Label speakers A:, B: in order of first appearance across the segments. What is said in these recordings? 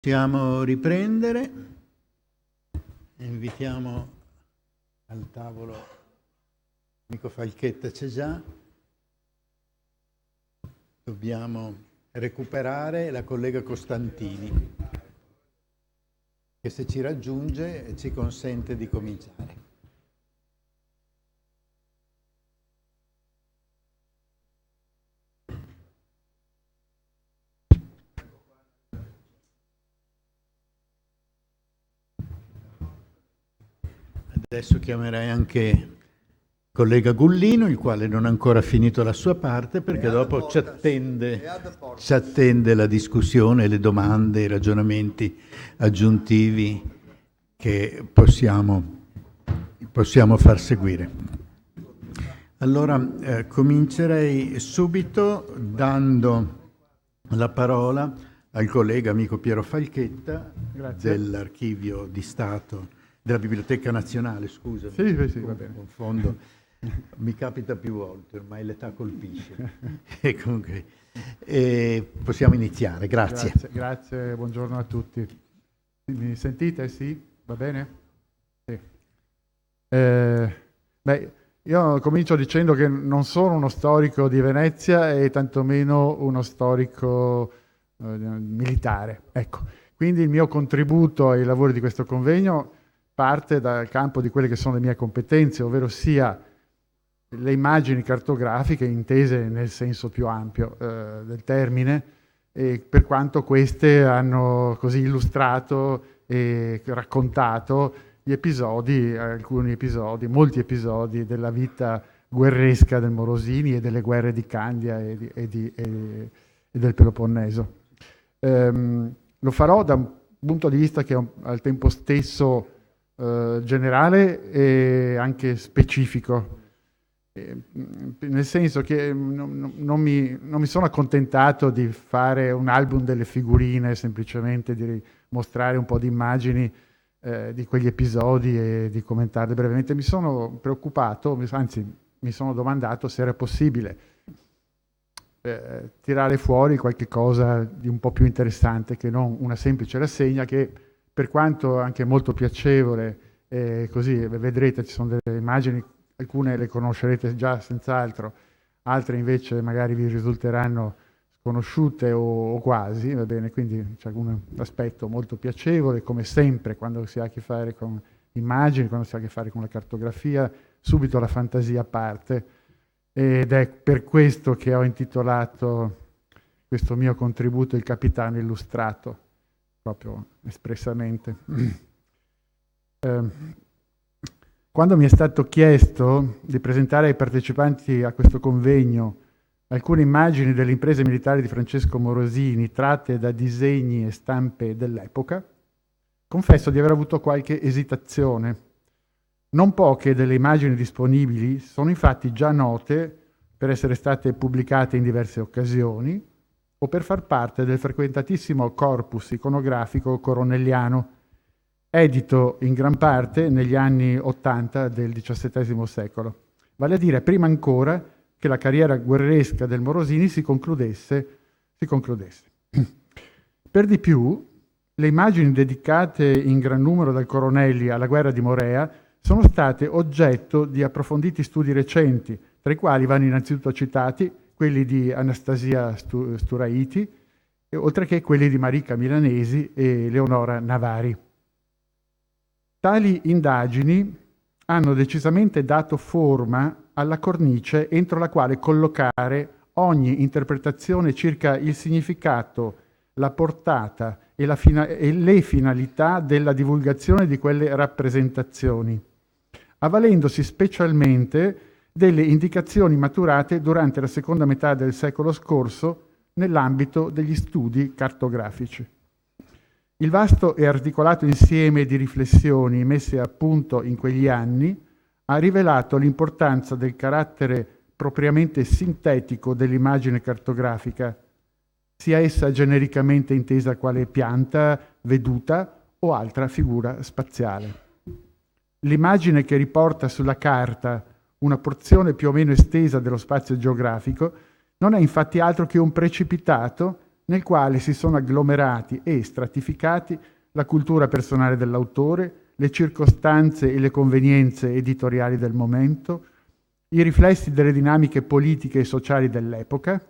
A: Possiamo riprendere. Invitiamo al tavolo l'amico Falchetta, c'è già. Dobbiamo recuperare la collega Costantini, che se ci raggiunge ci consente di cominciare. Adesso chiamerai anche il collega Gullino, il quale non ha ancora finito la sua parte, perché dopo ci attende la discussione, le domande, i ragionamenti aggiuntivi che possiamo far seguire. Allora comincerei subito dando la parola al collega amico Piero Falchetta. Grazie. Dell'Archivio di Stato, della Biblioteca Nazionale, scusa.
B: Sì, va bene.
A: Confondo. Mi capita più volte, ormai l'età colpisce. E comunque, possiamo iniziare, grazie.
B: Grazie, buongiorno a tutti. Mi sentite? Sì? Va bene? Sì. Io comincio dicendo che non sono uno storico di Venezia e tantomeno uno storico militare. Ecco. Quindi il mio contributo ai lavori di questo convegno parte dal campo di quelle che sono le mie competenze, ovvero sia le immagini cartografiche intese nel senso più ampio del termine, e per quanto queste hanno così illustrato e raccontato gli episodi, molti episodi della vita guerresca del Morosini e delle guerre di Candia e del Peloponneso. Lo farò da un punto di vista che è al tempo stesso generale e anche specifico, nel senso che non mi sono accontentato di fare un album delle figurine, semplicemente di mostrare un po' di immagini di quegli episodi e di commentarle brevemente. Mi sono preoccupato, anzi mi sono domandato se era possibile tirare fuori qualche cosa di un po' più interessante che non una semplice rassegna che, per quanto anche molto piacevole, così vedrete, ci sono delle immagini, alcune le conoscerete già senz'altro, altre invece magari vi risulteranno sconosciute o quasi, va bene? Quindi c'è un aspetto molto piacevole, come sempre quando si ha a che fare con immagini, quando si ha a che fare con la cartografia, subito la fantasia parte, ed è per questo che ho intitolato questo mio contributo Il Capitano Illustrato, proprio espressamente. Quando mi è stato chiesto di presentare ai partecipanti a questo convegno alcune immagini delle imprese militari di Francesco Morosini tratte da disegni e stampe dell'epoca, confesso di aver avuto qualche esitazione. Non poche delle immagini disponibili sono infatti già note per essere state pubblicate in diverse occasioni o per far parte del frequentatissimo corpus iconografico coronelliano, edito in gran parte negli anni *80 del XVII secolo, vale a dire prima ancora che la carriera guerresca del Morosini si concludesse. Per di più, le immagini dedicate in gran numero dal Coronelli alla guerra di Morea sono state oggetto di approfonditi studi recenti, tra i quali vanno innanzitutto citati quelli di Anastasia Sturaiti, oltre che quelli di Marica Milanesi e Leonora Navari. Tali indagini hanno decisamente dato forma alla cornice entro la quale collocare ogni interpretazione circa il significato, la portata e le finalità della divulgazione di quelle rappresentazioni, avvalendosi specialmente delle indicazioni maturate durante la seconda metà del secolo scorso nell'ambito degli studi cartografici. Il vasto e articolato insieme di riflessioni messe a punto in quegli anni ha rivelato l'importanza del carattere propriamente sintetico dell'immagine cartografica, sia essa genericamente intesa quale pianta, veduta o altra figura spaziale. L'immagine che riporta sulla carta una porzione più o meno estesa dello spazio geografico non è infatti altro che un precipitato nel quale si sono agglomerati e stratificati la cultura personale dell'autore, le circostanze e le convenienze editoriali del momento, i riflessi delle dinamiche politiche e sociali dell'epoca,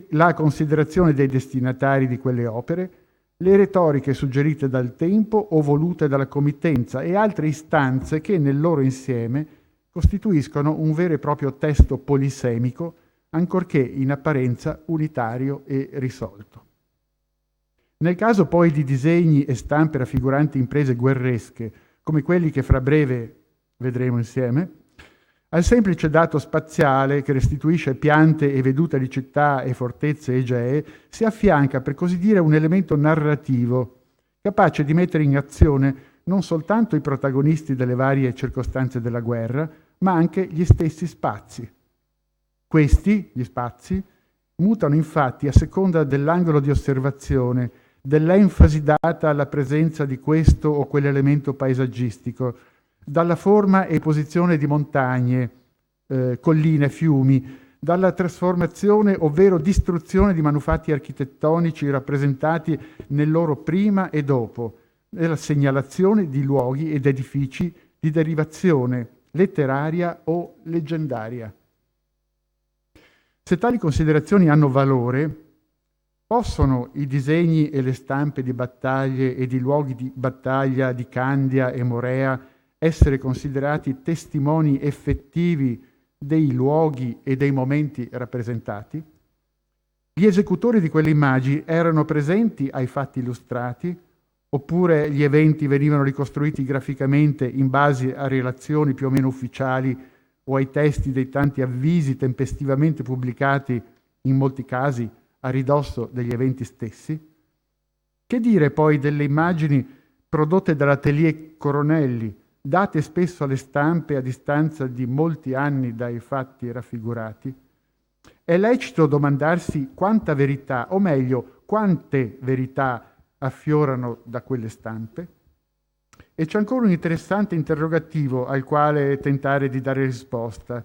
B: la considerazione dei destinatari di quelle opere, le retoriche suggerite dal tempo o volute dalla committenza e altre istanze che nel loro insieme costituiscono un vero e proprio testo polisemico, ancorché in apparenza unitario e risolto. Nel caso poi di disegni e stampe raffiguranti imprese guerresche, come quelli che fra breve vedremo insieme, al semplice dato spaziale che restituisce piante e vedute di città e fortezze egee si affianca, per così dire, un elemento narrativo capace di mettere in azione non soltanto i protagonisti delle varie circostanze della guerra, ma anche gli stessi spazi. Questi, gli spazi, mutano infatti a seconda dell'angolo di osservazione, dell'enfasi data alla presenza di questo o quell'elemento paesaggistico, dalla forma e posizione di montagne, colline, fiumi, dalla trasformazione ovvero distruzione di manufatti architettonici rappresentati nel loro prima e dopo, nella segnalazione di luoghi ed edifici di derivazione letteraria o leggendaria. Se tali considerazioni hanno valore, possono i disegni e le stampe di battaglie e di luoghi di battaglia di Candia e Morea essere considerati testimoni effettivi dei luoghi e dei momenti rappresentati? Gli esecutori di quelle immagini erano presenti ai fatti illustrati, oppure gli eventi venivano ricostruiti graficamente in base a relazioni più o meno ufficiali o ai testi dei tanti avvisi tempestivamente pubblicati, in molti casi a ridosso degli eventi stessi? Che dire poi delle immagini prodotte dall'atelier Coronelli, date spesso alle stampe a distanza di molti anni dai fatti raffigurati? È lecito domandarsi quanta verità, o meglio, quante verità affiorano da quelle stampe? E c'è ancora un interessante interrogativo al quale tentare di dare risposta.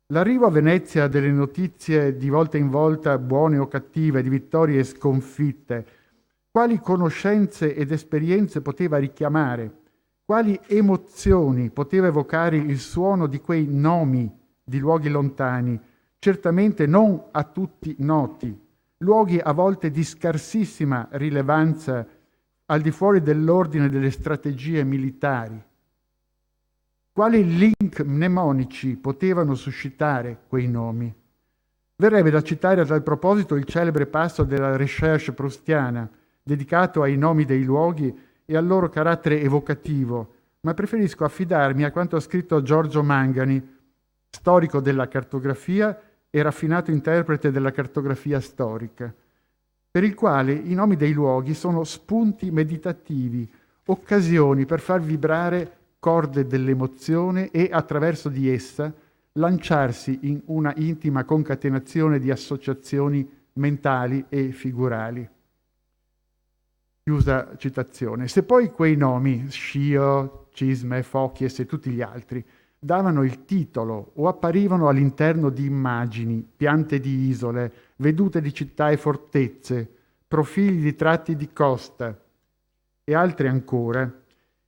B: L'arrivo a Venezia delle notizie di volta in volta, buone o cattive, di vittorie e sconfitte, quali conoscenze ed esperienze poteva richiamare? Quali emozioni poteva evocare il suono di quei nomi di luoghi lontani, certamente non a tutti noti, luoghi a volte di scarsissima rilevanza al di fuori dell'ordine delle strategie militari? Quali link mnemonici potevano suscitare quei nomi? Verrebbe da citare a tal proposito il celebre passo della Recherche proustiana, dedicato ai nomi dei luoghi e al loro carattere evocativo, ma preferisco affidarmi a quanto ha scritto Giorgio Mangani, storico della cartografia e raffinato interprete della cartografia storica, per il quale i nomi dei luoghi sono spunti meditativi, occasioni per far vibrare corde dell'emozione e, attraverso di essa, lanciarsi in una intima concatenazione di associazioni mentali e figurali. Chiusa citazione. Se poi quei nomi, Scio, Cisme, Fochies e tutti gli altri, davano il titolo o apparivano all'interno di immagini, piante di isole, vedute di città e fortezze, profili di tratti di costa e altri ancora,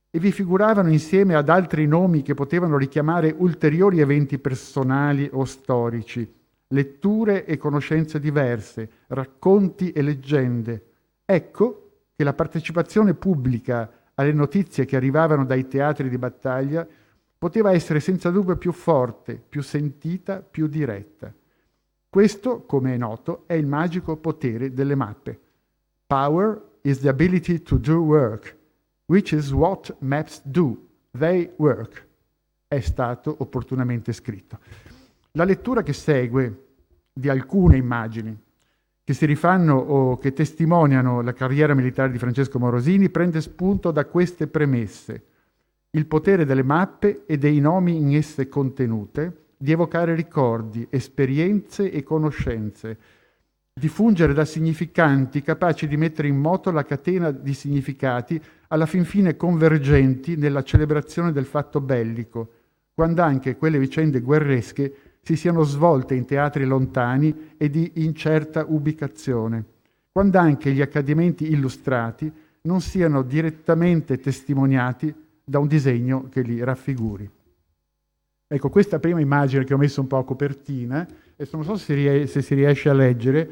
B: e vi figuravano insieme ad altri nomi che potevano richiamare ulteriori eventi personali o storici, letture e conoscenze diverse, racconti e leggende, ecco che la partecipazione pubblica alle notizie che arrivavano dai teatri di battaglia poteva essere senza dubbio più forte, più sentita, più diretta. Questo, come è noto, è il magico potere delle mappe. Power is the ability to do work, which is what maps do. They work. È stato opportunamente scritto. La lettura che segue di alcune immagini che si rifanno o che testimoniano la carriera militare di Francesco Morosini prende spunto da queste premesse: il potere delle mappe e dei nomi in esse contenute, di evocare ricordi, esperienze e conoscenze, di fungere da significanti capaci di mettere in moto la catena di significati alla fin fine convergenti nella celebrazione del fatto bellico, quando anche quelle vicende guerresche si siano svolte in teatri lontani e di incerta ubicazione, quando anche gli accadimenti illustrati non siano direttamente testimoniati da un disegno che li raffiguri. Ecco, questa prima immagine che ho messo un po' a copertina, e non so se si riesce a leggere,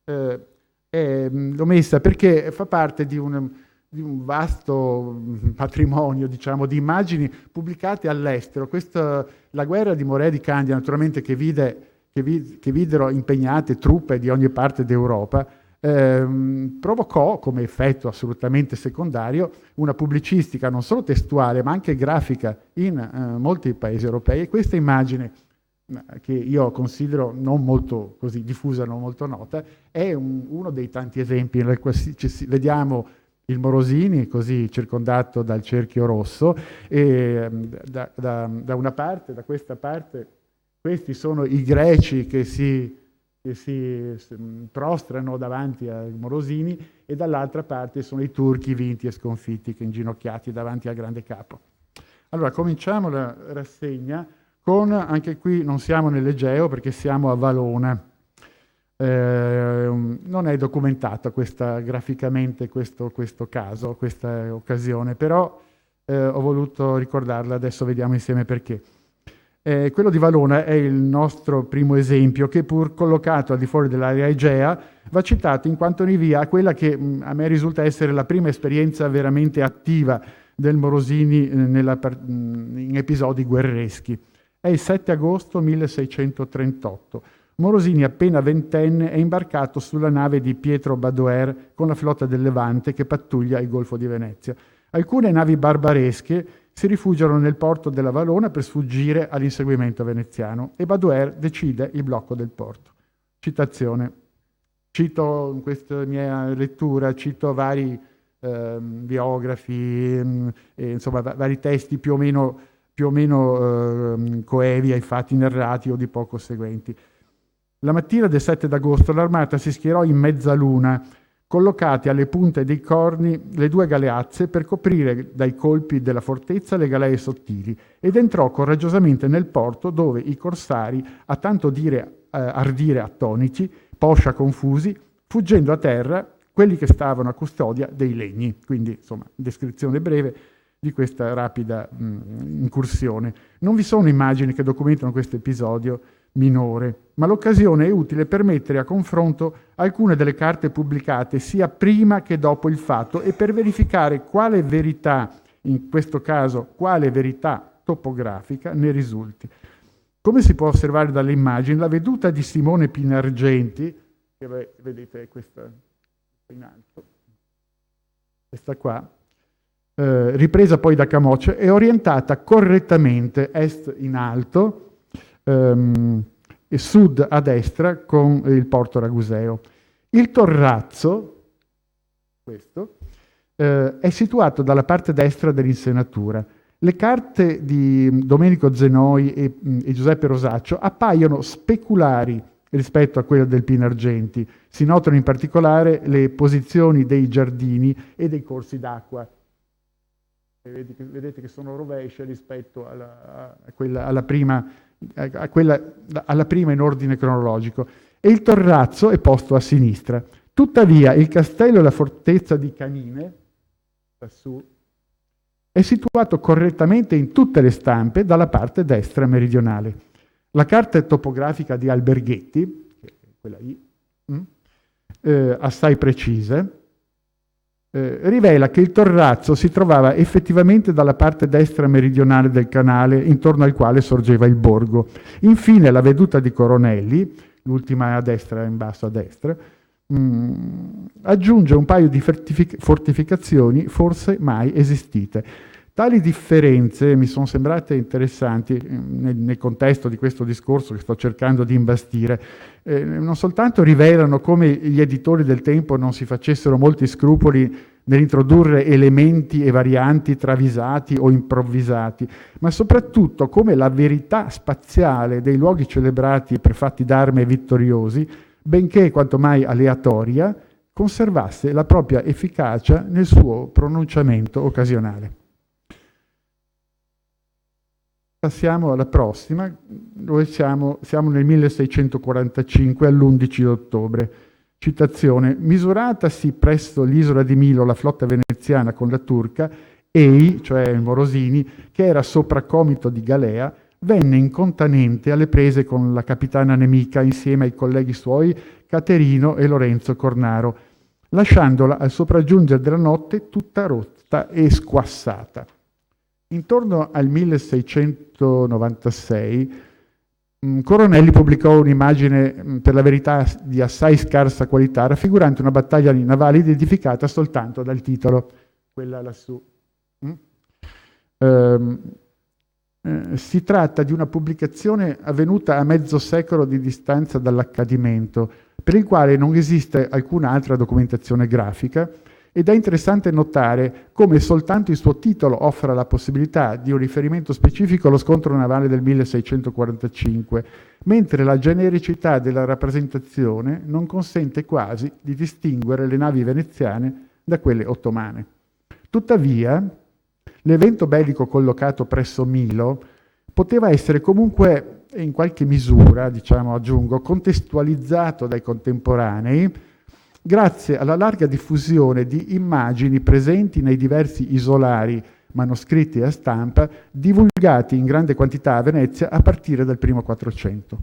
B: l'ho messa perché fa parte di un vasto patrimonio, diciamo, di immagini pubblicate all'estero. La guerra di Morea di Candia, naturalmente, che videro impegnate truppe di ogni parte d'Europa, provocò, come effetto assolutamente secondario, una pubblicistica non solo testuale ma anche grafica in molti paesi europei, e questa immagine, che io considero non molto così diffusa, non molto nota, è uno dei tanti esempi nel quale vediamo il Morosini così circondato dal cerchio rosso, e da una parte, da questa parte, questi sono i greci che si prostrano davanti ai Morosini, e dall'altra parte sono i turchi vinti e sconfitti, che inginocchiati davanti al grande capo. Allora, cominciamo la rassegna con, anche qui non siamo nell'Egeo perché siamo a Valona. Non è documentato graficamente questo caso, questa occasione, però ho voluto ricordarla, adesso vediamo insieme perché. Quello di Valona è il nostro primo esempio, che pur collocato al di fuori dell'area egea va citato in quanto rinvia a quella che a me risulta essere la prima esperienza veramente attiva del Morosini in episodi guerreschi. È il 7 agosto 1638. Morosini, appena ventenne, è imbarcato sulla nave di Pietro Badoer con la flotta del Levante che pattuglia il Golfo di Venezia. Alcune navi barbaresche si rifugiano nel porto della Valona per sfuggire all'inseguimento veneziano, e Badoer decide il blocco del porto. Citazione. Cito in questa mia lettura, cito vari biografi, insomma vari testi più o meno coevi ai fatti narrati o di poco seguenti. La mattina del 7 d'agosto l'armata si schierò in mezzaluna, collocate alle punte dei corni le due galeazze per coprire dai colpi della fortezza le galee sottili, ed entrò coraggiosamente nel porto, dove i corsari, a tanto ardire attoniti, poscia confusi, fuggendo a terra quelli che stavano a custodia dei legni. Quindi, insomma, descrizione breve di questa rapida incursione. Non vi sono immagini che documentano questo episodio minore, ma l'occasione è utile per mettere a confronto alcune delle carte pubblicate sia prima che dopo il fatto, e per verificare quale verità, in questo caso quale verità topografica, ne risulti. Come si può osservare dalle immagini, la veduta di Simone Pinargenti, che vedete questa in alto, questa qua, ripresa poi da Camoccia, è orientata correttamente est in alto e sud a destra con il porto raguseo. Il torrazzo, questo, è situato dalla parte destra dell'insenatura. Le carte di Domenico Zenoi e Giuseppe Rosaccio appaiono speculari rispetto a quelle del Pinargenti. Si notano in particolare le posizioni dei giardini e dei corsi d'acqua. Vedete che sono rovesce rispetto alla prima in ordine cronologico, e il torrazzo è posto a sinistra. Tuttavia il castello e la fortezza di Canine, lassù, è situato correttamente in tutte le stampe dalla parte destra meridionale. La carta topografica di Alberghetti, quella lì, assai precise, rivela che il torrazzo si trovava effettivamente dalla parte destra meridionale del canale, intorno al quale sorgeva il borgo. Infine la veduta di Coronelli, l'ultima a destra, in basso a destra, aggiunge un paio di fortificazioni forse mai esistite. Tali differenze mi sono sembrate interessanti nel contesto di questo discorso che sto cercando di imbastire. Non soltanto rivelano come gli editori del tempo non si facessero molti scrupoli nell'introdurre elementi e varianti travisati o improvvisati, ma soprattutto come la verità spaziale dei luoghi celebrati per fatti d'arme vittoriosi, benché quanto mai aleatoria, conservasse la propria efficacia nel suo pronunciamento occasionale. Passiamo alla prossima, dove siamo nel 1645, all'11 ottobre. citazione, misuratasi presso l'isola di Milo la flotta veneziana con la turca, ei, cioè Morosini, che era sopracomito di galea, venne incontanente alle prese con la capitana nemica insieme ai colleghi suoi Caterino e Lorenzo Cornaro, lasciandola al sopraggiungere della notte tutta rotta e squassata. Intorno al 1696 Coronelli pubblicò un'immagine, per la verità di assai scarsa qualità, raffigurante una battaglia navale identificata soltanto dal titolo, quella lassù. Si tratta di una pubblicazione avvenuta a mezzo secolo di distanza dall'accadimento, per il quale non esiste alcun'altra documentazione grafica, ed è interessante notare come soltanto il suo titolo offra la possibilità di un riferimento specifico allo scontro navale del 1645, mentre la genericità della rappresentazione non consente quasi di distinguere le navi veneziane da quelle ottomane. Tuttavia, l'evento bellico collocato presso Milo poteva essere comunque, in qualche misura, aggiungo, contestualizzato dai contemporanei, grazie alla larga diffusione di immagini presenti nei diversi isolari, manoscritti a stampa, divulgati in grande quantità a Venezia a partire dal primo 400.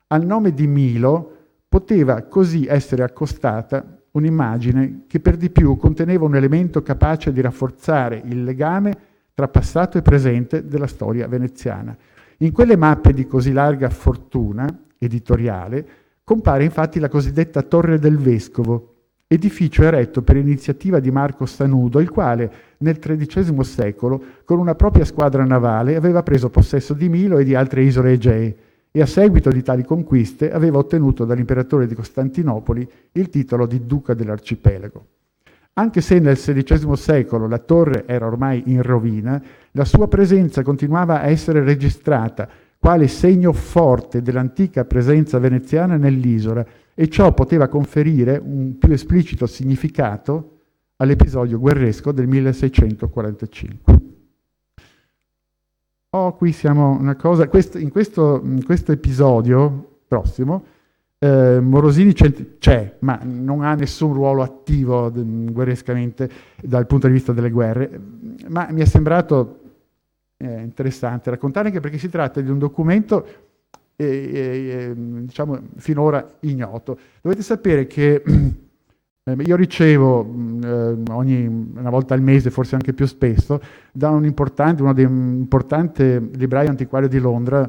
B: Al nome di Milo poteva così essere accostata un'immagine che per di più conteneva un elemento capace di rafforzare il legame tra passato e presente della storia veneziana. In quelle mappe di così larga fortuna editoriale compare infatti la cosiddetta Torre del Vescovo, edificio eretto per iniziativa di Marco Sanudo, il quale nel XIII secolo, con una propria squadra navale, aveva preso possesso di Milo e di altre isole Egee e a seguito di tali conquiste aveva ottenuto dall'imperatore di Costantinopoli il titolo di Duca dell'Arcipelago. Anche se nel XVI secolo la torre era ormai in rovina, la sua presenza continuava a essere registrata quale segno forte dell'antica presenza veneziana nell'isola, e ciò poteva conferire un più esplicito significato all'episodio guerresco del 1645. Qui siamo una cosa, in questo episodio prossimo, Morosini c'è, ma non ha nessun ruolo attivo guerrescamente dal punto di vista delle guerre, ma mi è sembrato interessante raccontare, anche perché si tratta di un documento finora ignoto. Dovete sapere che io ricevo una volta al mese, forse anche più spesso, da uno dei importanti librai antiquari di Londra,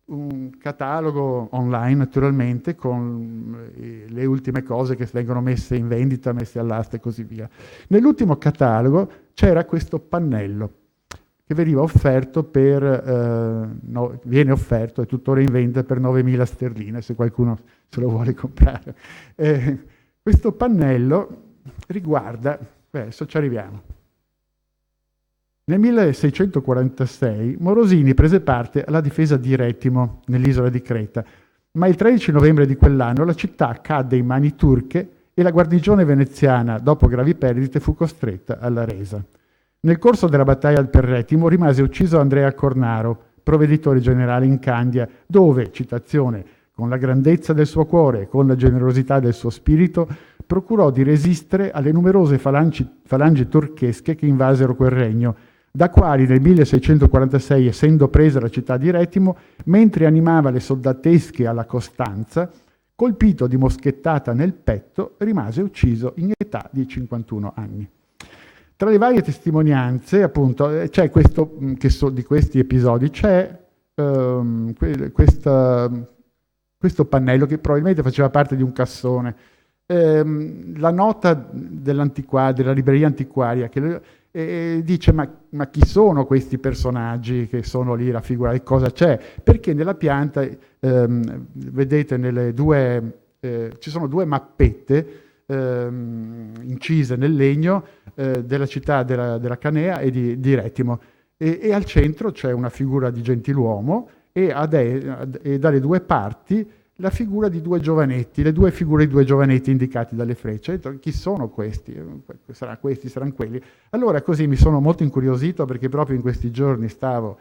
B: un catalogo online naturalmente con le ultime cose che vengono messe in vendita, messe all'asta e così via. Nell'ultimo catalogo c'era questo pannello che veniva offerto viene offerto, è tuttora in vendita per 9.000 sterline, se qualcuno se lo vuole comprare. Questo pannello riguarda, adesso ci arriviamo. Nel 1646 Morosini prese parte alla difesa di Retimo, nell'isola di Creta, ma il 13 novembre di quell'anno la città cadde in mani turche e la guarnigione veneziana, dopo gravi perdite, fu costretta alla resa. Nel corso della battaglia per Retimo rimase ucciso Andrea Cornaro, provveditore generale in Candia, dove, citazione, con la grandezza del suo cuore e con la generosità del suo spirito, procurò di resistere alle numerose falangi turchesche che invasero quel regno, da quali nel 1646, essendo presa la città di Retimo, mentre animava le soldatesche alla Costanza, colpito di moschettata nel petto, rimase ucciso in età di 51 anni. Tra le varie testimonianze, appunto, c'è questo, di questi episodi, c'è questo pannello che probabilmente faceva parte di un cassone. La nota della libreria antiquaria che dice ma chi sono questi personaggi che sono lì raffigurati, cosa c'è? Perché nella pianta, vedete, ci sono due mappette incise nel legno della città della Canea e di Retimo, e al centro c'è una figura di gentiluomo e dalle due parti la figura di due giovanetti, le due figure di due giovanetti indicati dalle frecce. Chi sono questi? Saranno quelli. Allora così mi sono molto incuriosito, perché proprio in quei giorni stavo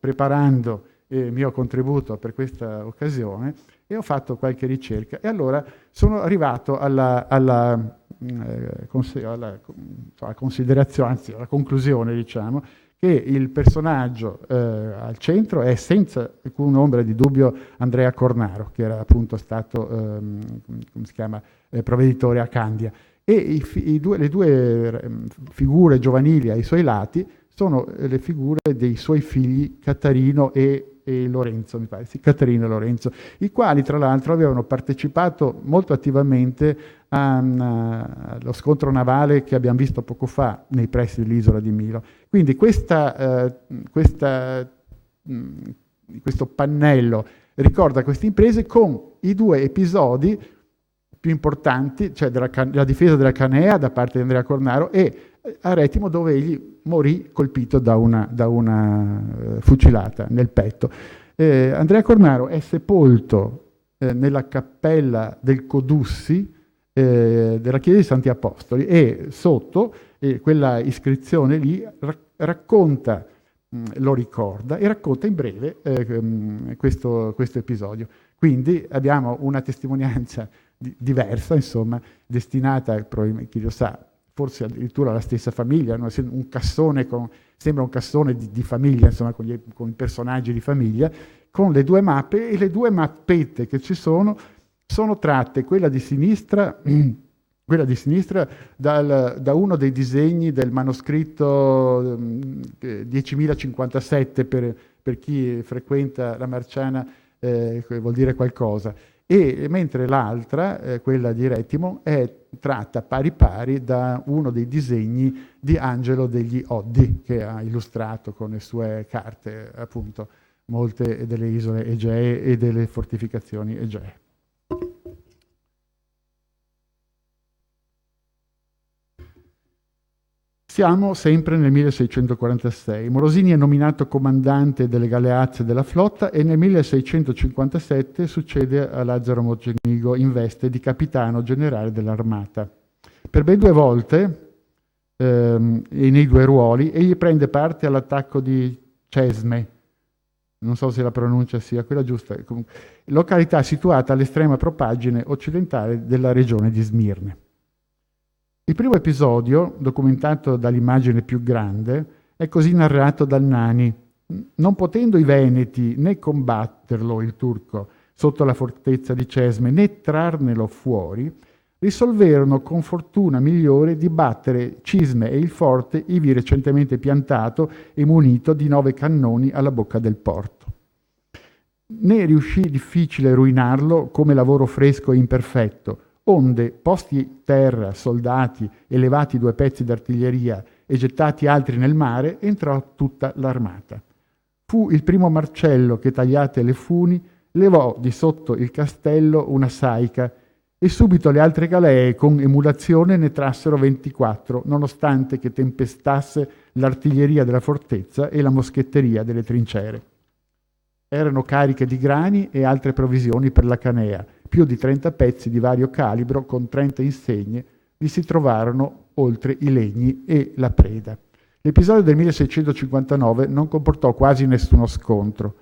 B: preparando il mio contributo per questa occasione, e ho fatto qualche ricerca e allora sono arrivato alla considerazione, anzi alla conclusione, diciamo, che il personaggio al centro è senza alcuna ombra di dubbio Andrea Cornaro, che era appunto stato come si chiama, provveditore a Candia, e le due figure giovanili ai suoi lati sono le figure dei suoi figli Catarino e Lorenzo, mi pare, sì, Catarino e Lorenzo, i quali tra l'altro avevano partecipato molto attivamente allo scontro navale che abbiamo visto poco fa nei pressi dell'isola di Milo. Quindi questo pannello ricorda queste imprese con i due episodi più importanti, cioè la difesa della Canea da parte di Andrea Cornaro e Aretino, dove egli morì colpito da una fucilata nel petto. Andrea Cornaro è sepolto nella cappella del Codussi della chiesa di Santi Apostoli e sotto quella iscrizione lì racconta, lo ricorda e racconta in breve questo episodio. Quindi abbiamo una testimonianza diversa, insomma, destinata, probabilmente, chi lo sa, forse addirittura alla stessa famiglia, no? Un cassone sembra un cassone di famiglia, insomma, con i personaggi di famiglia, con le due mappe, e le due mappette che ci sono tratte, quella di sinistra da uno dei disegni del manoscritto 10.057 per chi frequenta la Marciana, vuol dire qualcosa, e mentre l'altra, quella di Retimo, è tratta pari pari da uno dei disegni di Angelo degli Oddi, che ha illustrato con le sue carte appunto molte delle isole Egee e delle fortificazioni Egee. Siamo sempre nel 1646. Morosini è nominato comandante delle galeazze della flotta e nel 1657 succede a Lazzaro Mocenigo in veste di capitano generale dell'armata. Per ben 2 volte, e nei 2 ruoli, egli prende parte all'attacco di Cesme, non so se la pronuncia sia quella giusta, località situata all'estrema propaggine occidentale della regione di Smirne. Il primo episodio, documentato dall'immagine più grande, è così narrato dal Nani. Non potendo i Veneti né combatterlo, il turco, sotto la fortezza di Cesme, né trarnelo fuori, risolverono con fortuna migliore di battere Cisme e il forte ivi recentemente piantato e munito di 9 cannoni alla bocca del porto. Ne riuscì difficile ruinarlo come lavoro fresco e imperfetto, onde, posti terra, soldati e levati 2 pezzi d'artiglieria e gettati altri nel mare, entrò tutta l'armata. Fu il primo Marcello che, tagliate le funi, levò di sotto il castello una saica e subito le altre galee con emulazione ne trassero 24, nonostante che tempestasse l'artiglieria della fortezza e la moschetteria delle trincere. Erano cariche di grani e altre provvisioni per la Canea, più di 30 pezzi di vario calibro con 30 insegne, vi si trovarono oltre i legni e la preda. L'episodio del 1659 non comportò quasi nessuno scontro.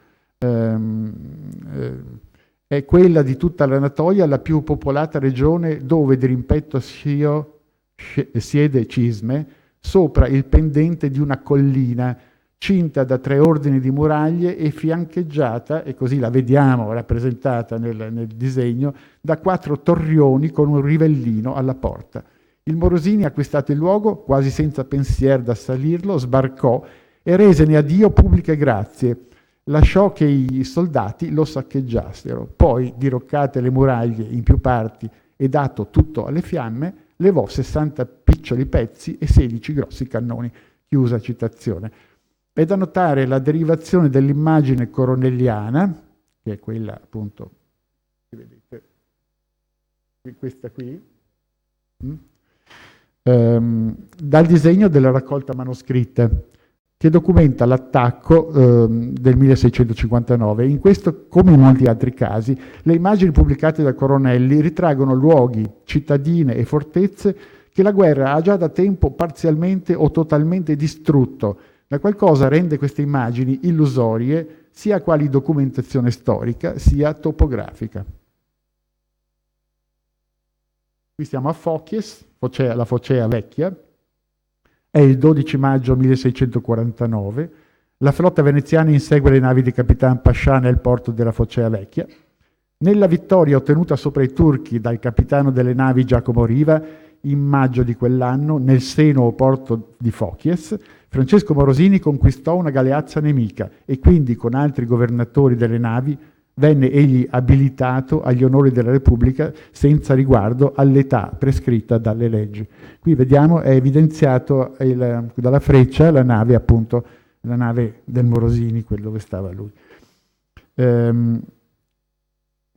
B: È quella di tutta l'Anatolia la più popolata regione dove di rimpetto siede Cisme, sopra il pendente di una collina, cinta da 3 ordini di muraglie e fiancheggiata, e così la vediamo rappresentata nel disegno, da 4 torrioni con un rivellino alla porta. Il Morosini, acquistato il luogo, quasi senza pensier d'assalirlo, sbarcò e resene a Dio pubbliche grazie. Lasciò che i soldati lo saccheggiassero. Poi, diroccate le muraglie in più parti e dato tutto alle fiamme, levò 60 piccioli pezzi e 16 grossi cannoni. Chiusa citazione. È da notare la derivazione dell'immagine coronelliana, che è quella appunto, vedete, questa qui, dal disegno della raccolta manoscritta, che documenta l'attacco del 1659. In questo, come in molti altri casi, le immagini pubblicate da Coronelli ritraggono luoghi, cittadine e fortezze che la guerra ha già da tempo parzialmente o totalmente distrutto, la qual cosa rende queste immagini illusorie sia quali documentazione storica sia topografica. Qui siamo a Fochies, la Focea Vecchia, è il 12 maggio 1649, la flotta veneziana insegue le navi di Capitan Pascià nel porto della Focea Vecchia. Nella vittoria ottenuta sopra i turchi dal capitano delle navi Giacomo Riva in maggio di quell'anno, nel seno o porto di Fochies, Francesco Morosini conquistò una galeazza nemica e quindi con altri governatori delle navi venne egli abilitato agli onori della Repubblica senza riguardo all'età prescritta dalle leggi. Qui vediamo è evidenziato dalla freccia la nave, appunto, la nave del Morosini, quello dove stava lui.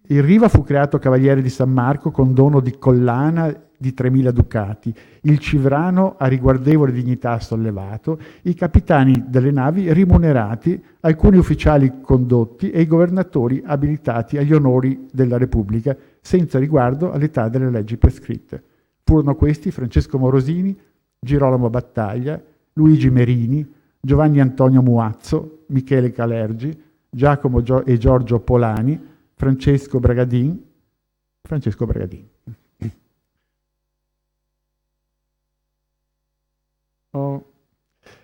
B: Il Riva fu creato cavaliere di San Marco con dono di collana di 3.000 ducati, il Civrano a riguardevole dignità sollevato, i capitani delle navi rimunerati, alcuni ufficiali condotti e i governatori abilitati agli onori della Repubblica, senza riguardo all'età delle leggi prescritte. Furono questi Francesco Morosini, Girolamo Battaglia, Luigi Merini, Giovanni Antonio Muazzo, Michele Calergi, Giacomo e Giorgio Polani, Francesco Bragadin.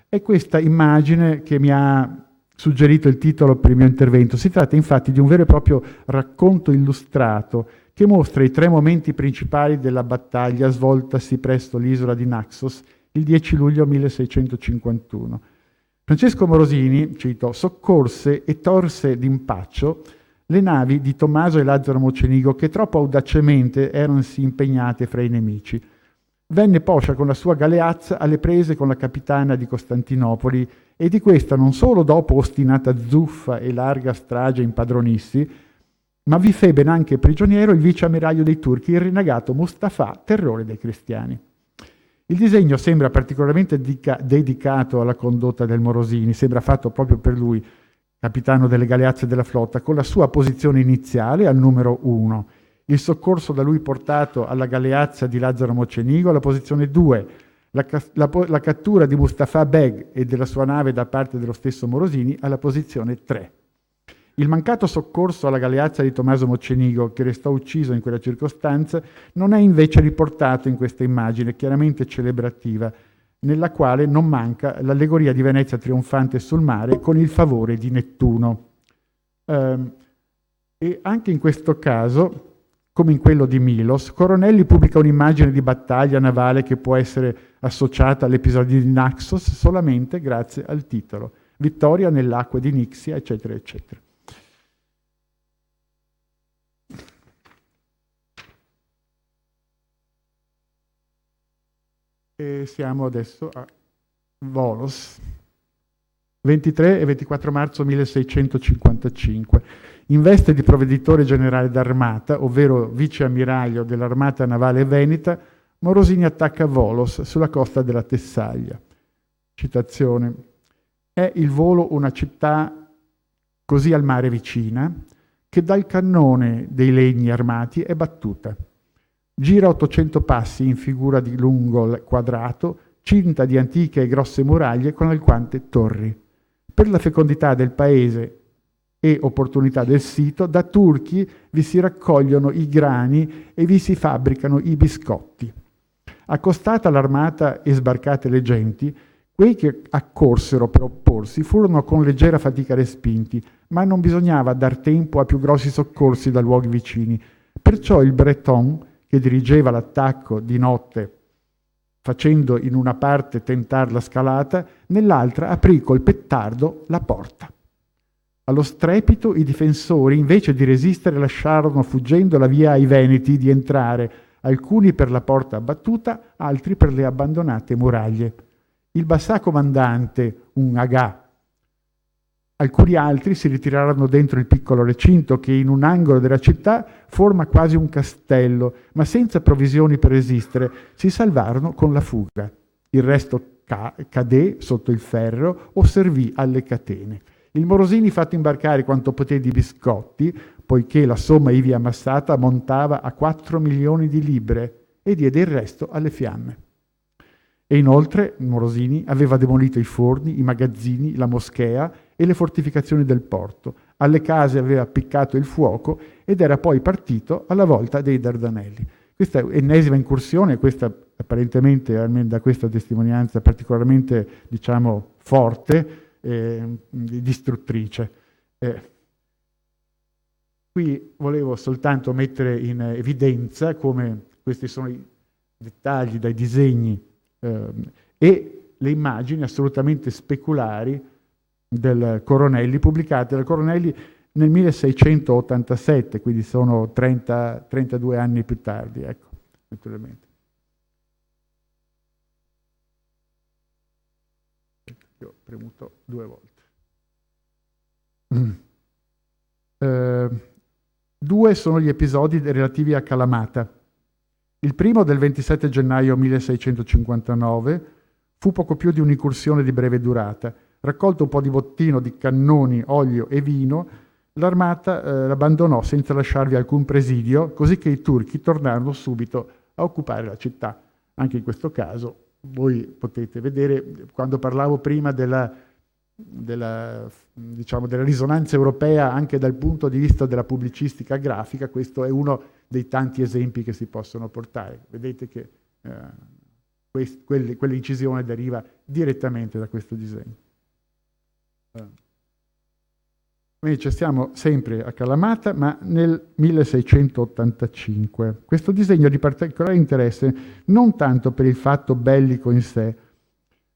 B: È questa immagine che mi ha suggerito il titolo per il mio intervento. Si tratta infatti di un vero e proprio racconto illustrato che mostra i 3 momenti principali della battaglia svoltasi presso l'isola di Naxos il 10 luglio 1651. Francesco Morosini, cito, soccorse e torse d'impaccio le navi di Tommaso e Lazzaro Mocenigo che troppo audacemente eransi impegnate fra i nemici. Venne Poscia con la sua galeazza alle prese con la capitana di Costantinopoli e di questa non solo dopo ostinata zuffa e larga strage impadronissi, ma vi fece ben anche prigioniero il viceammiraglio dei turchi, il rinnegato Mustafa, terrore dei cristiani. Il disegno sembra particolarmente dedicato alla condotta del Morosini, sembra fatto proprio per lui, capitano delle galeazze della flotta, con la sua posizione iniziale al numero 1, il soccorso da lui portato alla galeazza di Lazzaro Mocenigo alla posizione 2, la cattura di Mustafa Beg e della sua nave da parte dello stesso Morosini alla posizione 3. Il mancato soccorso alla galeazza di Tommaso Mocenigo, che restò ucciso in quella circostanza, non è invece riportato in questa immagine chiaramente celebrativa, nella quale non manca l'allegoria di Venezia trionfante sul mare con il favore di Nettuno. E anche in questo caso, come in quello di Milos, Coronelli pubblica un'immagine di battaglia navale che può essere associata all'episodio di Naxos solamente grazie al titolo, Vittoria nell'acqua di Nixia, eccetera, eccetera. E siamo adesso a Volos, 23 e 24 marzo 1655. In veste di provveditore generale d'armata, ovvero viceammiraglio dell'armata navale veneta, Morosini attacca Volos sulla costa della Tessaglia. Citazione. È il Volo una città così al mare vicina che dal cannone dei legni armati è battuta. Gira 800 passi in figura di lungo quadrato, cinta di antiche e grosse muraglie con alquante torri. Per la fecondità del paese e opportunità del sito, da turchi vi si raccogliono i grani e vi si fabbricano i biscotti. Accostata l'armata e sbarcate le genti, quei che accorsero per opporsi furono con leggera fatica respinti, ma non bisognava dar tempo a più grossi soccorsi da luoghi vicini. Perciò il Breton, che dirigeva l'attacco di notte, facendo in una parte tentar la scalata, nell'altra aprì col pettardo la porta. Allo strepito i difensori, invece di resistere, lasciarono fuggendo la via ai Veneti di entrare, alcuni per la porta abbattuta, altri per le abbandonate muraglie. Il bassà comandante, un agà, alcuni altri si ritirarono dentro il piccolo recinto che in un angolo della città forma quasi un castello, ma senza provvisioni per resistere, si salvarono con la fuga. Il resto cadé sotto il ferro o servì alle catene. Il Morosini, fatto imbarcare quanto poté di biscotti, poiché la somma ivi ammassata ammontava a 4 milioni di libre, e diede il resto alle fiamme. E inoltre Morosini aveva demolito i forni, i magazzini, la moschea e le fortificazioni del porto. Alle case aveva appiccato il fuoco ed era poi partito alla volta dei Dardanelli. Questa ennesima incursione, questa apparentemente, almeno da questa testimonianza, particolarmente, diciamo, forte, distruttrice. Qui volevo soltanto mettere in evidenza come questi sono i dettagli dai disegni e le immagini assolutamente speculari del Coronelli, pubblicate dal Coronelli nel 1687, quindi sono 32 anni più tardi, ecco, naturalmente. Io ho premuto 2 volte. 2 sono gli episodi relativi a Kalamata. Il primo, del 27 gennaio 1659, fu poco più di un'incursione di breve durata. Raccolto un po' di bottino di cannoni, olio e vino, l'armata l'abbandonò senza lasciarvi alcun presidio, così che i turchi tornarono subito a occupare la città. Anche in questo caso, voi potete vedere, quando parlavo prima della risonanza europea anche dal punto di vista della pubblicistica grafica, questo è uno dei tanti esempi che si possono portare. Vedete che quell'incisione deriva direttamente da questo disegno. Invece siamo sempre a Kalamata, ma nel 1685. Questo disegno è di particolare interesse non tanto per il fatto bellico in sé,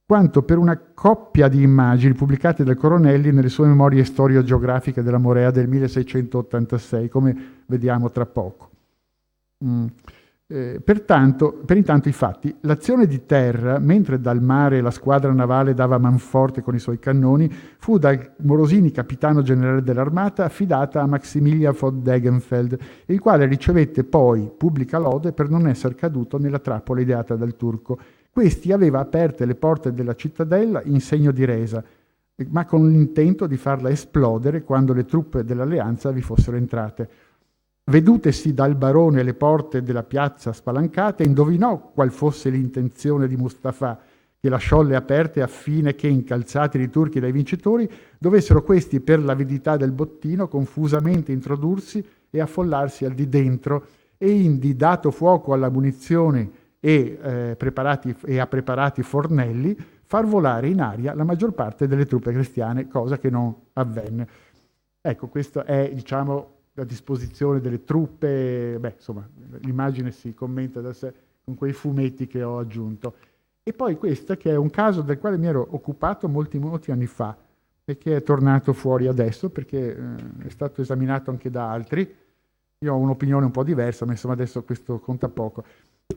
B: quanto per una coppia di immagini pubblicate dal Coronelli nelle sue memorie storico-geografiche della Morea del 1686, come vediamo tra poco. Per intanto, infatti, l'azione di terra, mentre dal mare la squadra navale dava manforte con i suoi cannoni, fu dal Morosini, capitano generale dell'armata, affidata a Maximilian von Degenfeld, il quale ricevette poi pubblica lode per non essere caduto nella trappola ideata dal turco. Questi aveva aperte le porte della cittadella in segno di resa, ma con l'intento di farla esplodere quando le truppe dell'alleanza vi fossero entrate. Vedutesi dal barone le porte della piazza spalancate, indovinò qual fosse l'intenzione di Mustafa, che lasciò le aperte affine che, incalzati i turchi dai vincitori, dovessero questi, per l'avidità del bottino, confusamente introdursi e affollarsi al di dentro, e indi, dato fuoco alla munizione e a preparati fornelli, far volare in aria la maggior parte delle truppe cristiane, cosa che non avvenne. Ecco, questa è, diciamo, la disposizione delle truppe. Insomma, l'immagine si commenta da sé con quei fumetti che ho aggiunto. E poi questo, che è un caso del quale mi ero occupato molti anni fa e che è tornato fuori adesso perché è stato esaminato anche da altri. Io ho un'opinione un po' diversa, ma insomma adesso questo conta poco.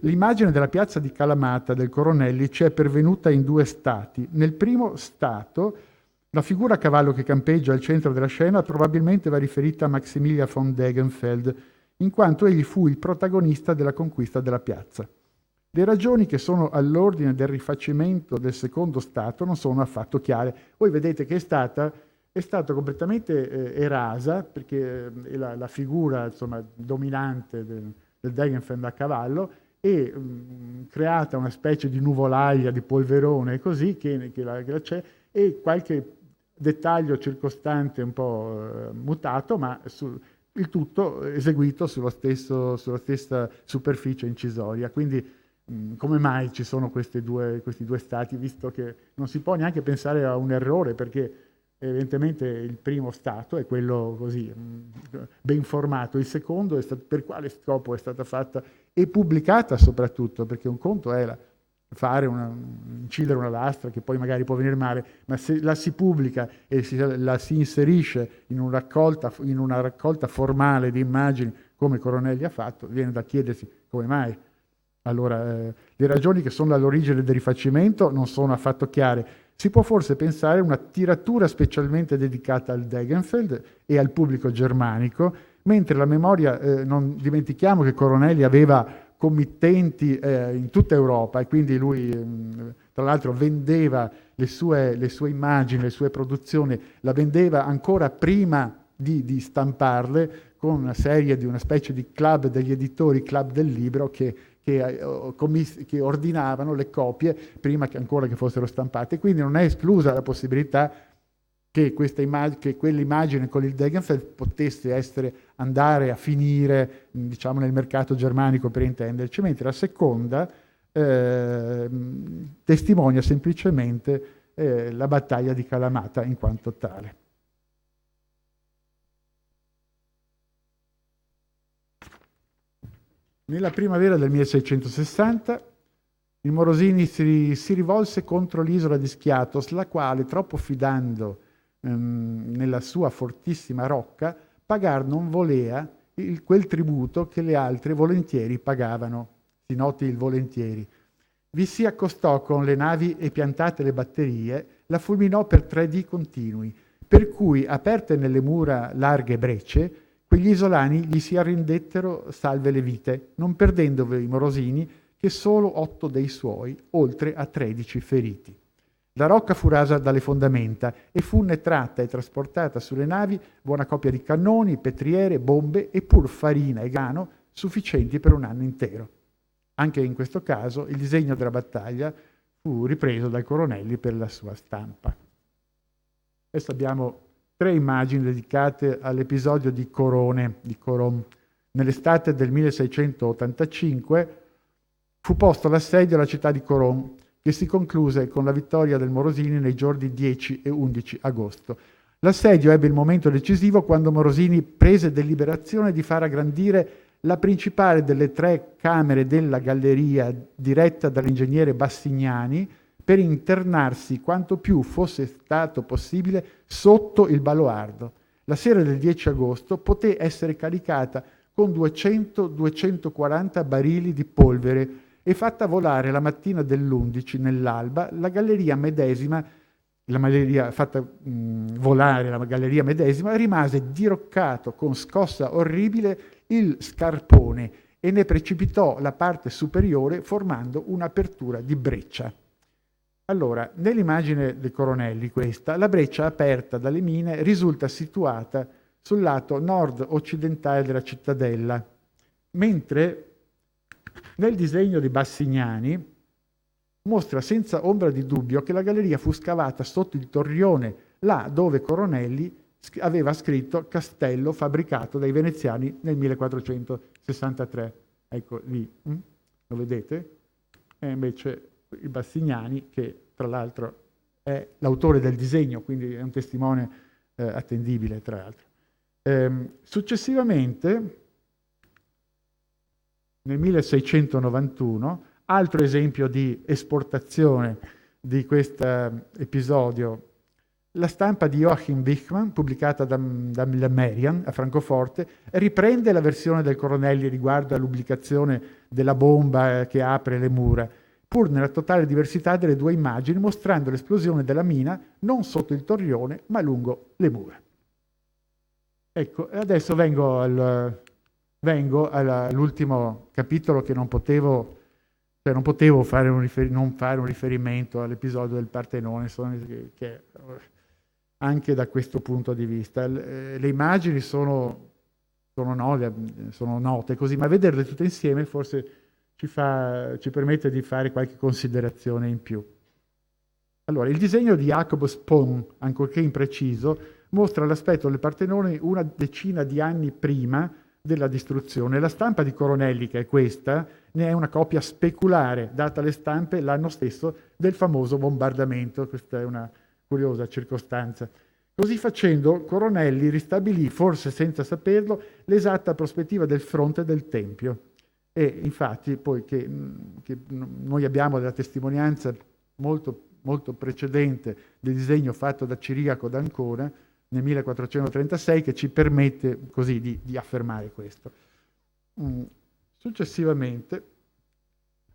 B: L'immagine della piazza di Kalamata del Coronelli ci è pervenuta in 2 stati. Nel primo stato, la figura a cavallo che campeggia al centro della scena probabilmente va riferita a Maximilian von Degenfeld, in quanto egli fu il protagonista della conquista della piazza. Le ragioni che sono all'ordine del rifacimento del secondo stato non sono affatto chiare. Voi vedete che è stata completamente erasa, perché è la figura, insomma, dominante del Degenfeld a cavallo, e creata una specie di nuvolaglia di polverone così che c'è, e qualche dettaglio circostante un po' mutato, ma il tutto eseguito sulla stessa superficie incisoria. Quindi come mai ci sono questi due stati, visto che non si può neanche pensare a un errore, perché evidentemente il primo stato è quello così ben formato, il secondo per quale scopo è stata fatta e pubblicata soprattutto, perché un conto è incidere una lastra che poi magari può venire male, ma se la si pubblica e la si inserisce in una raccolta formale di immagini come Coronelli ha fatto, viene da chiedersi come mai. Allora, le ragioni che sono all'origine del rifacimento non sono affatto chiare. Si può forse pensare a una tiratura specialmente dedicata al Degenfeld e al pubblico germanico, mentre la memoria, non dimentichiamo che Coronelli aveva committenti in tutta Europa, e quindi lui tra l'altro vendeva le sue immagini, le sue produzioni, la vendeva ancora prima di stamparle, con una specie di club degli editori, club del libro, che ordinavano le copie prima che ancora che fossero stampate. Quindi non è esclusa la possibilità che quell'immagine con il Degenfeld potesse andare a finire, diciamo, nel mercato germanico, per intenderci, mentre la seconda testimonia semplicemente la battaglia di Kalamata in quanto tale. Nella primavera del 1660 il Morosini si rivolse contro l'isola di Schiatos, la quale, troppo fidando nella sua fortissima rocca, pagar non volea quel tributo che le altre volentieri pagavano. Si noti il volentieri. Vi si accostò con le navi e piantate le batterie, la fulminò per 3 dì continui, per cui, aperte nelle mura larghe brecce, quegli isolani gli si arrendettero salve le vite, non perdendo i Morosini che solo 8 dei suoi, oltre a 13 feriti. La rocca fu rasa dalle fondamenta e fu tratta e trasportata sulle navi buona copia di cannoni, petriere, bombe e pur farina e grano sufficienti per un anno intero. Anche in questo caso il disegno della battaglia fu ripreso dai Coronelli per la sua stampa. Adesso abbiamo 3 immagini dedicate all'episodio di Corone, di Coron. Nell'estate del 1685 fu posto l'assedio alla città di Coron, che si concluse con la vittoria del Morosini nei giorni 10 e 11 agosto. L'assedio ebbe il momento decisivo quando Morosini prese deliberazione di far aggrandire la principale delle 3 camere della galleria diretta dall'ingegnere Bassignani per internarsi quanto più fosse stato possibile sotto il baluardo. La sera del 10 agosto poté essere caricata con 200-240 barili di polvere e fatta volare la mattina dell'11 nell'alba la galleria medesima. Volare la galleria medesima rimase diroccato con scossa orribile il scarpone e ne precipitò la parte superiore formando un'apertura di breccia. Allora, nell'immagine dei Coronelli questa, la breccia aperta dalle mine risulta situata sul lato nord-occidentale della cittadella, mentre nel disegno di Bassignani mostra senza ombra di dubbio che la galleria fu scavata sotto il torrione, là dove Coronelli aveva scritto castello fabbricato dai veneziani nel 1463. Ecco lì, lo vedete? E invece il Bassignani, che tra l'altro è l'autore del disegno, quindi è un testimone attendibile, tra l'altro. Successivamente, nel 1691, altro esempio di esportazione di questo episodio, la stampa di Joachim Wichmann, pubblicata da Merian a Francoforte, riprende la versione del Coronelli riguardo all'ubicazione della bomba che apre le mura, pur nella totale diversità delle 2 immagini, mostrando l'esplosione della mina non sotto il torrione, ma lungo le mura. Ecco, adesso vengo all'ultimo capitolo che non potevo non fare un riferimento all'episodio del Partenone, che anche da questo punto di vista. Le immagini sono note così, ma vederle tutte insieme forse ci permette di fare qualche considerazione in più. Allora, il disegno di Jacob Spohn, ancorché impreciso, mostra l'aspetto del Partenone una decina di anni prima della distruzione. La stampa di Coronelli, che è questa, ne è una copia speculare, data le stampe l'anno stesso del famoso bombardamento. Questa è una curiosa circostanza. Così facendo, Coronelli ristabilì, forse senza saperlo, l'esatta prospettiva del fronte del Tempio. E infatti, poi che noi abbiamo della testimonianza molto, molto precedente del disegno fatto da Ciriaco d'Ancona nel 1436, che ci permette così di affermare questo. Successivamente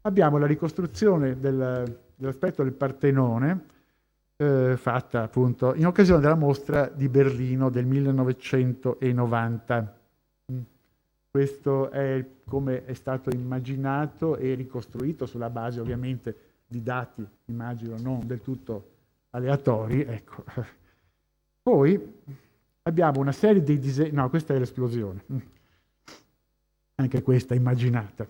B: abbiamo la ricostruzione dell'aspetto del Partenone, fatta appunto in occasione della mostra di Berlino del 1990. Questo è come è stato immaginato e ricostruito sulla base ovviamente di dati, immagino, non del tutto aleatori. Ecco. Poi abbiamo una serie di disegni, no, questa è l'esplosione, anche questa immaginata.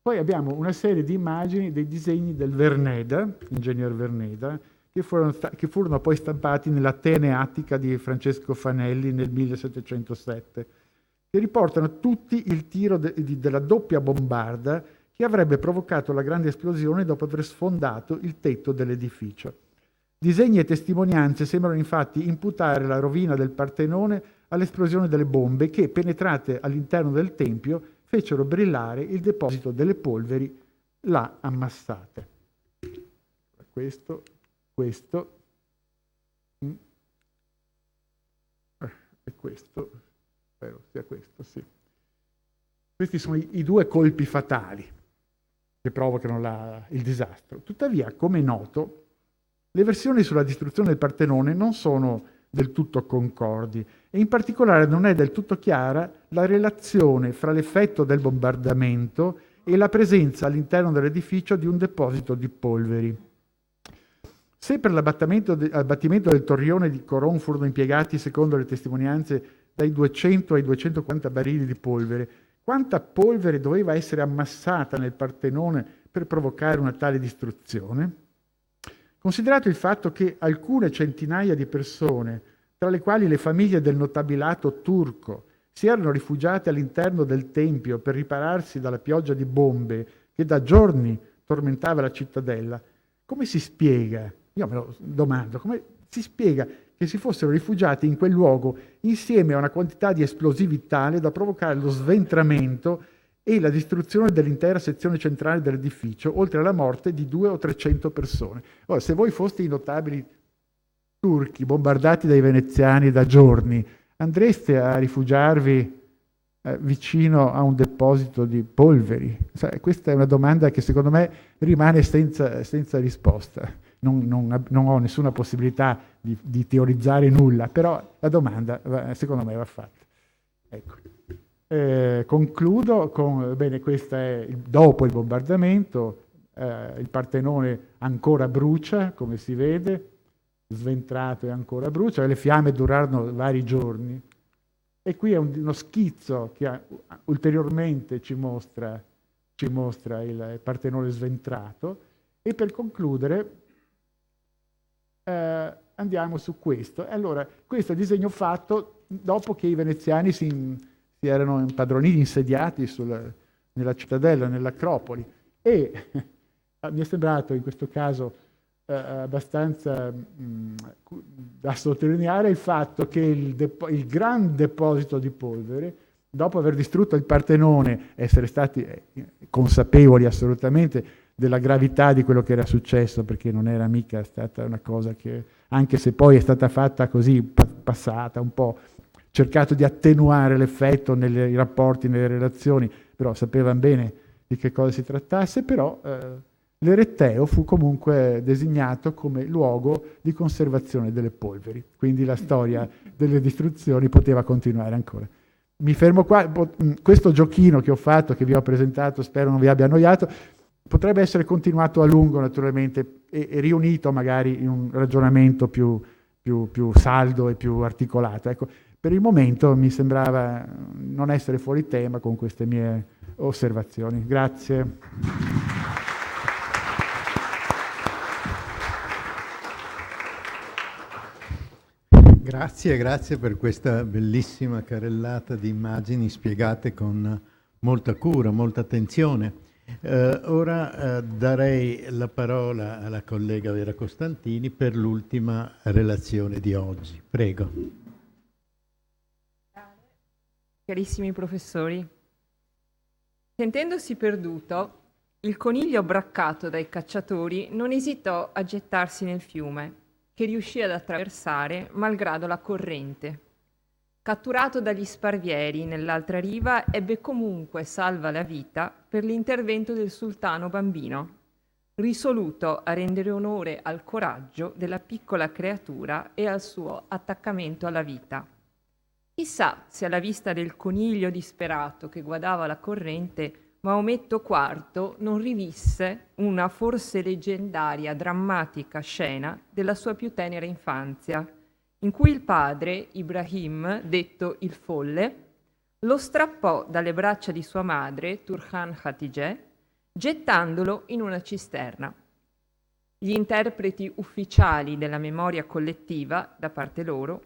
B: Poi abbiamo una serie di immagini dei disegni del Verneda, ingegner Verneda, che che furono poi stampati nell'Atene Attica di Francesco Fanelli nel 1707, che riportano tutti il tiro della doppia bombarda che avrebbe provocato la grande esplosione dopo aver sfondato il tetto dell'edificio. Disegni e testimonianze sembrano infatti imputare la rovina del Partenone all'esplosione delle bombe che, penetrate all'interno del tempio, fecero brillare il deposito delle polveri là ammassate. Questo e questo, spero sia questo, sì. Questi sono i due colpi fatali che provocano il disastro. Tuttavia, come è noto, le versioni sulla distruzione del Partenone non sono del tutto concordi e in particolare non è del tutto chiara la relazione fra l'effetto del bombardamento e la presenza all'interno dell'edificio di un deposito di polveri. Se per l'abbattimento del torrione di Coron furono impiegati, secondo le testimonianze, dai 200 ai 240 barili di polvere, quanta polvere doveva essere ammassata nel Partenone per provocare una tale distruzione? Considerato il fatto che alcune centinaia di persone, tra le quali le famiglie del notabilato turco, si erano rifugiate all'interno del tempio per ripararsi dalla pioggia di bombe che da giorni tormentava la cittadella, come si spiega? Io me lo domando, come si spiega che si fossero rifugiati in quel luogo insieme a una quantità di esplosivi tale da provocare lo sventramento e la distruzione dell'intera sezione centrale dell'edificio, oltre alla morte di 200 o 300 persone. Ora, se voi foste i notabili turchi bombardati dai veneziani da giorni, andreste a rifugiarvi vicino a un deposito di polveri? Questa è una domanda che secondo me rimane senza risposta. Non ho nessuna possibilità di teorizzare nulla, però la domanda secondo me va fatta. Ecco. Concludo con, questo è dopo il bombardamento, il Partenone ancora brucia, come si vede, sventrato e ancora brucia, le fiamme durarono vari giorni. E qui è uno schizzo che ulteriormente ci mostra il Partenone sventrato. E per concludere andiamo su questo. Allora, questo è il disegno fatto dopo che i veneziani si erano impadroniti, insediati nella cittadella, nell'Acropoli. E mi è sembrato in questo caso abbastanza da sottolineare il fatto che il gran deposito di polvere, dopo aver distrutto il Partenone, essere stati consapevoli assolutamente della gravità di quello che era successo, perché non era mica stata una cosa che, anche se poi è stata fatta così, passata, un po' cercato di attenuare l'effetto nei rapporti, nelle relazioni, però sapevano bene di che cosa si trattasse, però l'Eretteo fu comunque designato come luogo di conservazione delle polveri, quindi la storia delle distruzioni poteva continuare ancora. Mi fermo qua. Questo giochino che ho fatto, che vi ho presentato, spero non vi abbia annoiato, potrebbe essere continuato a lungo naturalmente e riunito magari in un ragionamento più saldo e più articolato. Ecco, per il momento mi sembrava non essere fuori tema con queste mie osservazioni. Grazie.
A: Grazie per questa bellissima carrellata di immagini spiegate con molta cura, molta attenzione. Ora darei la parola alla collega Vera Costantini per l'ultima relazione di oggi. Prego.
C: Carissimi professori, sentendosi perduto, il coniglio braccato dai cacciatori non esitò a gettarsi nel fiume, che riuscì ad attraversare malgrado la corrente. Catturato dagli sparvieri nell'altra riva, ebbe comunque salva la vita per l'intervento del sultano bambino, risoluto a rendere onore al coraggio della piccola creatura e al suo attaccamento alla vita. Chissà se alla vista del coniglio disperato che guardava la corrente, Maometto IV non rivisse una forse leggendaria, drammatica scena della sua più tenera infanzia, in cui il padre, Ibrahim, detto il Folle, lo strappò dalle braccia di sua madre, Turhan Khatijeh, gettandolo in una cisterna. Gli interpreti ufficiali della memoria collettiva, da parte loro,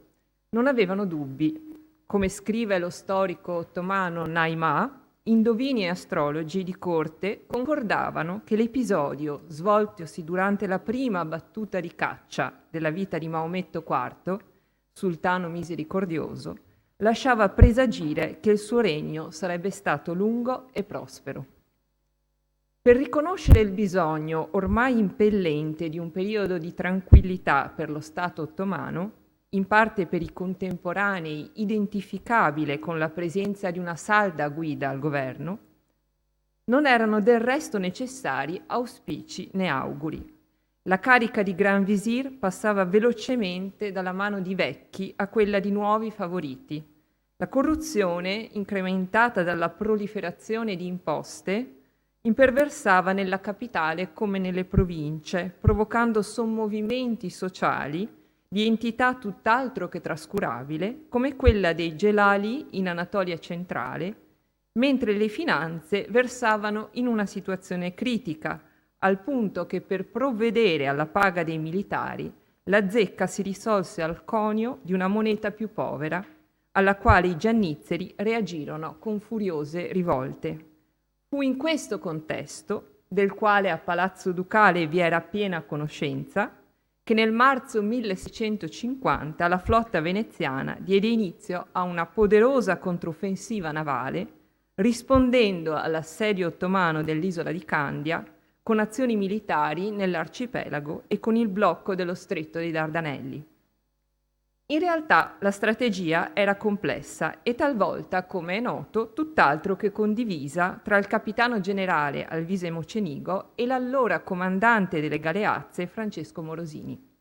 C: non avevano dubbi. Come scrive lo storico ottomano Naimah, indovini e astrologi di corte concordavano che l'episodio svoltosi durante la prima battuta di caccia della vita di Maometto IV, sultano misericordioso, lasciava presagire che il suo regno sarebbe stato lungo e prospero. Per riconoscere il bisogno ormai impellente di un periodo di tranquillità per lo Stato ottomano, in parte per i contemporanei identificabile con la presenza di una salda guida al governo, non erano del resto necessari auspici né auguri. La carica di Gran Visir passava velocemente dalla mano di vecchi a quella di nuovi favoriti. La corruzione, incrementata dalla proliferazione di imposte, imperversava nella capitale come nelle province, provocando sommovimenti sociali di entità tutt'altro che trascurabile, come quella dei Gelali in Anatolia centrale, mentre le finanze versavano in una situazione critica, al punto che per provvedere alla paga dei militari la zecca si risolse al conio di una moneta più povera, alla quale i giannizzeri reagirono con furiose rivolte. Fu in questo contesto, del quale a Palazzo Ducale vi era piena conoscenza, che nel marzo 1650 la flotta veneziana diede inizio a una poderosa controffensiva navale, rispondendo all'assedio ottomano dell'isola di Candia con azioni militari nell'arcipelago e con il blocco dello stretto dei Dardanelli. In realtà la strategia era complessa e talvolta, come è noto, tutt'altro che condivisa tra il capitano generale Alvise Mocenigo e l'allora comandante delle galeazze Francesco Morosini.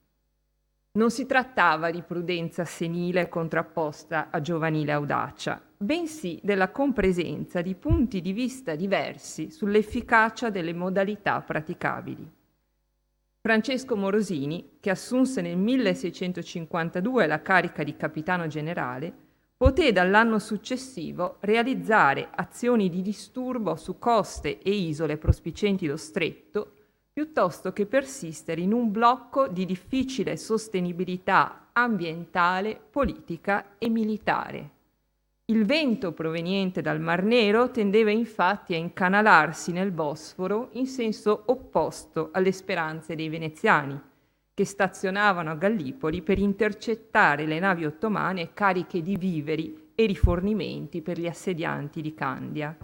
C: Non si trattava di prudenza senile contrapposta a giovanile audacia, bensì della compresenza di punti di vista diversi sull'efficacia delle modalità praticabili. Francesco Morosini, che assunse nel 1652 la carica di capitano generale, poté dall'anno successivo realizzare azioni di disturbo su coste e isole prospicienti lo stretto, piuttosto che persistere in un blocco di difficile sostenibilità ambientale, politica e militare. Il vento proveniente dal Mar Nero tendeva infatti a incanalarsi nel Bosforo in senso opposto alle speranze dei veneziani, che stazionavano a Gallipoli per intercettare le navi ottomane cariche di viveri e rifornimenti per gli assedianti di Candia.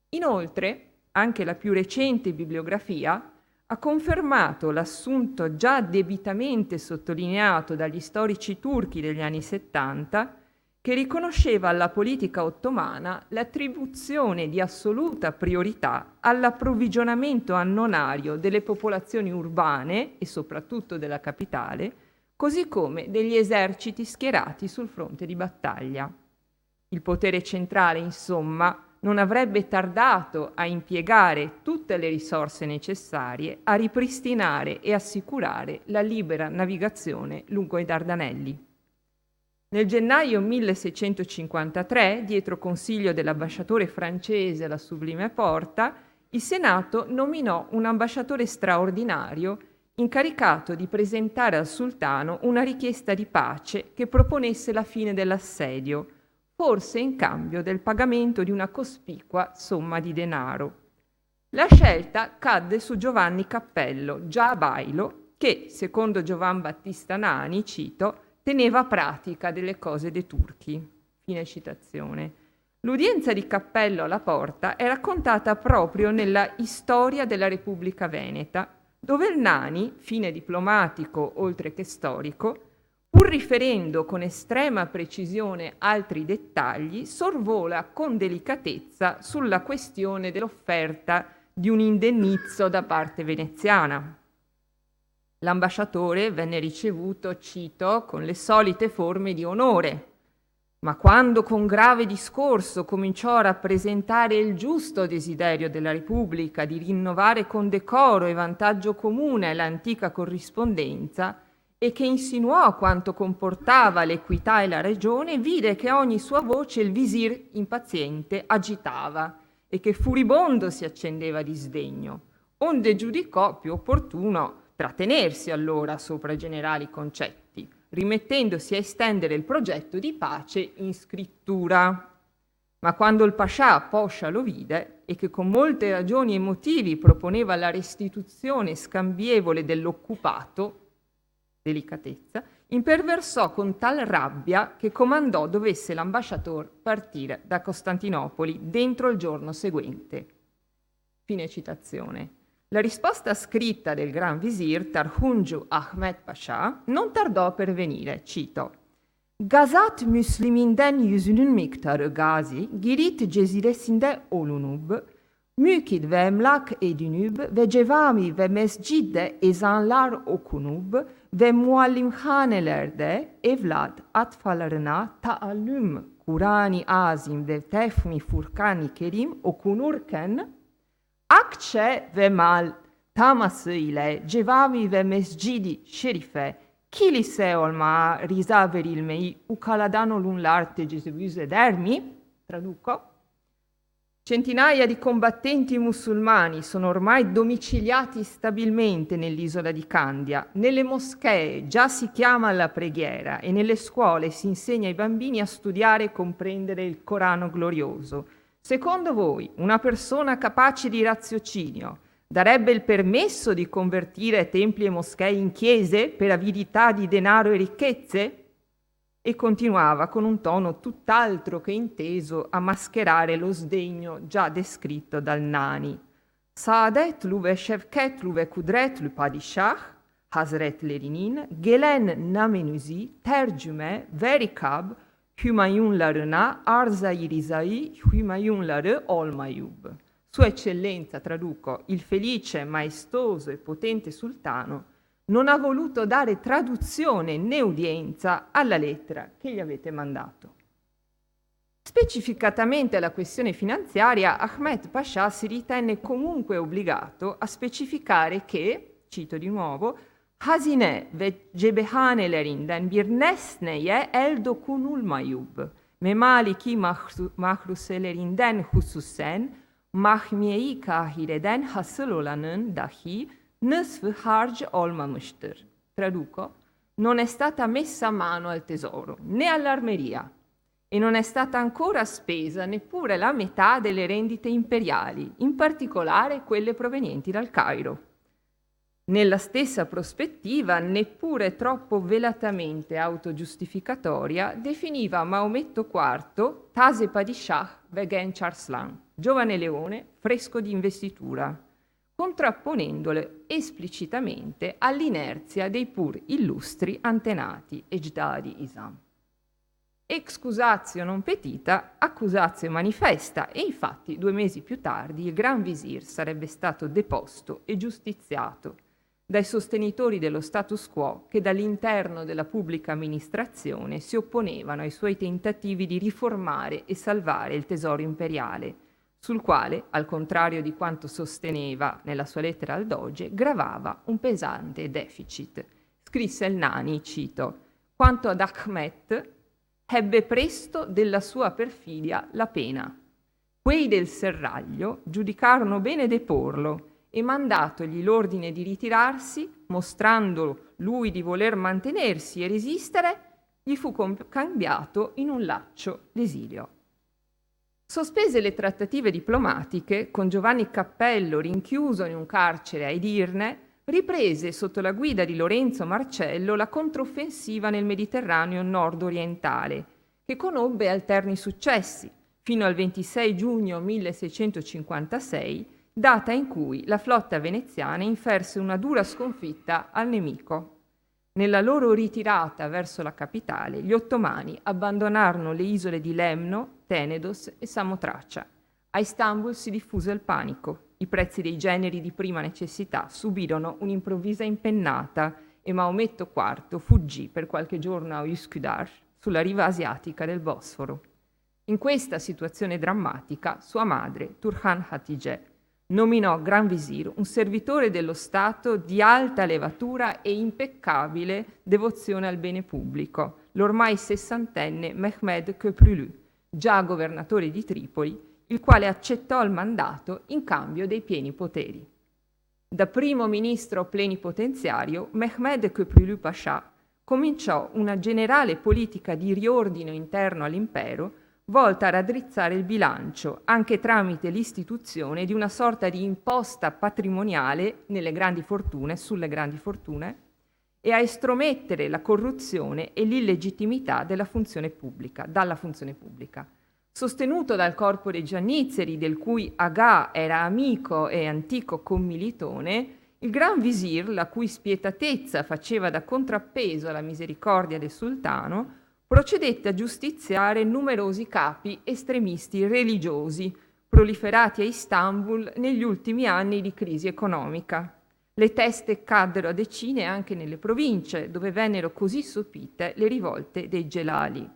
C: Inoltre, anche la più recente bibliografia ha confermato l'assunto già debitamente sottolineato dagli storici turchi degli anni 70, che riconosceva alla politica ottomana l'attribuzione di assoluta priorità all'approvvigionamento annonario delle popolazioni urbane e soprattutto della capitale, così come degli eserciti schierati sul fronte di battaglia. Il potere centrale, insomma, non avrebbe tardato a impiegare tutte le risorse necessarie a ripristinare e assicurare la libera navigazione lungo i Dardanelli. Nel gennaio 1653, dietro consiglio dell'ambasciatore francese alla Sublime Porta, il Senato nominò un ambasciatore straordinario incaricato di presentare al sultano una richiesta di pace che proponesse la fine dell'assedio, forse in cambio del pagamento di una cospicua somma di denaro. La scelta cadde su Giovanni Cappello, già a Bailo, che, secondo Giovan Battista Nani, cito, teneva pratica delle cose dei turchi. Fine citazione. L'udienza di Cappello alla Porta è raccontata proprio nella Storia della Repubblica Veneta, dove il Nani, fine diplomatico oltre che storico, pur riferendo con estrema precisione altri dettagli, sorvola con delicatezza sulla questione dell'offerta di un indennizzo da parte veneziana. L'ambasciatore venne ricevuto, cito, con le solite forme di onore, ma quando con grave discorso cominciò a rappresentare il giusto desiderio della Repubblica di rinnovare con decoro e vantaggio comune l'antica corrispondenza e che insinuò quanto comportava l'equità e la ragione, vide che a ogni sua voce il visir impaziente agitava e che furibondo si accendeva di sdegno, onde giudicò più opportuno trattenersi allora sopra i generali concetti, rimettendosi a estendere il progetto di pace in scrittura. Ma quando il pascià poscia lo vide e che con molte ragioni e motivi proponeva la restituzione scambievole dell'occupato, delicatezza, imperversò con tal rabbia che comandò dovesse l'ambasciatore partire da Costantinopoli dentro il giorno seguente. Fine citazione. La risposta scritta del Gran Visir Tarhunju Ahmed Pasha non tardò a pervenire, cito: Gazat Müsliminden yüzünün miktarı gazi, girit ceziresinde olunub, mükid ve emlak edinüb ve cevami ve mescidde ezanlar okunub ve muallimhanelerde evlat atfalarına taallüm Kur'an-ı Azim ve tefmi Furkan-ı Kerim okunurken akçe ve mal taması ile cevami ve mescidi şerife kilise olma risaverilmei ucaladano l'unlarte gesebuse dermi, traduco. Centinaia di combattenti musulmani sono ormai domiciliati stabilmente nell'isola di Candia. Nelle moschee già si chiama alla preghiera e nelle scuole si insegna ai bambini a studiare e comprendere il Corano glorioso. Secondo voi, una persona capace di raziocinio darebbe il permesso di convertire templi e moschee in chiese per avidità di denaro e ricchezze? E continuava con un tono tutt'altro che inteso a mascherare lo sdegno già descritto dal Nani. Saadetlu ve Shevketlu ve Kudretlu Padishah, Hazret Lerinin, gelen namenuzi, tercüme, verikab, hümayunlarına arza-i rizai, hümayunları olmayub. Sua Eccellenza, traduco, il felice, maestoso e potente sultano, non ha voluto dare traduzione né udienza alla lettera che gli avete mandato. Specificatamente alla questione finanziaria, Ahmed Pasha si ritenne comunque obbligato a specificare che, cito di nuovo, Hazine ve cebehanelerinden bir nesneye el dokunulmayub, memaliki mahruselerinden hususen, mahmiye-i kahireden hasıl olanın dahi nısfı harc olmamıştır. Traduco, non è stata messa mano al tesoro, né all'armeria, e non è stata ancora spesa neppure la metà delle rendite imperiali, in particolare quelle provenienti dal Cairo. Nella stessa prospettiva, neppure troppo velatamente autogiustificatoria, definiva Maometto IV Tase Padishah Vegen Charslan, giovane leone fresco di investitura, contrapponendole esplicitamente all'inerzia dei pur illustri antenati Ejdadi Isam. Excusatio non petita, accusatio manifesta, e infatti 2 mesi più tardi il Gran Visir sarebbe stato deposto e giustiziato dai sostenitori dello status quo che dall'interno della pubblica amministrazione si opponevano ai suoi tentativi di riformare e salvare il tesoro imperiale, sul quale, al contrario di quanto sosteneva nella sua lettera al Doge, gravava un pesante deficit. Scrisse il Nani, cito, «Quanto ad Ahmet, ebbe presto della sua perfidia la pena. Quei del serraglio giudicarono bene deporlo e mandatogli l'ordine di ritirarsi, mostrando lui di voler mantenersi e resistere, gli fu cambiato in un laccio l'esilio. Sospese le trattative diplomatiche, con Giovanni Cappello rinchiuso in un carcere a Edirne, riprese sotto la guida di Lorenzo Marcello la controffensiva nel Mediterraneo nord-orientale, che conobbe alterni successi, fino al 26 giugno 1656, data in cui la flotta veneziana inferse una dura sconfitta al nemico. Nella loro ritirata verso la capitale, gli ottomani abbandonarono le isole di Lemno, Tenedos e Samotracia. A Istanbul si diffuse il panico. I prezzi dei generi di prima necessità subirono un'improvvisa impennata e Maometto IV fuggì per qualche giorno a Üsküdar, sulla riva asiatica del Bosforo. In questa situazione drammatica, sua madre, Turhan Hatice, nominò Gran Visir un servitore dello Stato di alta levatura e impeccabile devozione al bene pubblico, l'ormai 60enne Mehmed Köprülü, già governatore di Tripoli, il quale accettò il mandato in cambio dei pieni poteri. Da primo ministro plenipotenziario, Mehmed Köprülü Pascià cominciò una generale politica di riordino interno all'impero volta a raddrizzare il bilancio, anche tramite l'istituzione di una sorta di imposta patrimoniale sulle grandi fortune, e a estromettere la corruzione e l'illegittimità dalla funzione pubblica. Sostenuto dal corpo dei Giannizzeri, del cui Agà era amico e antico commilitone, il Gran Visir, la cui spietatezza faceva da contrappeso alla misericordia del sultano, procedette a giustiziare numerosi capi estremisti religiosi proliferati a Istanbul negli ultimi anni di crisi economica. Le teste caddero a decine anche nelle province, dove vennero così sopite le rivolte dei Gelali.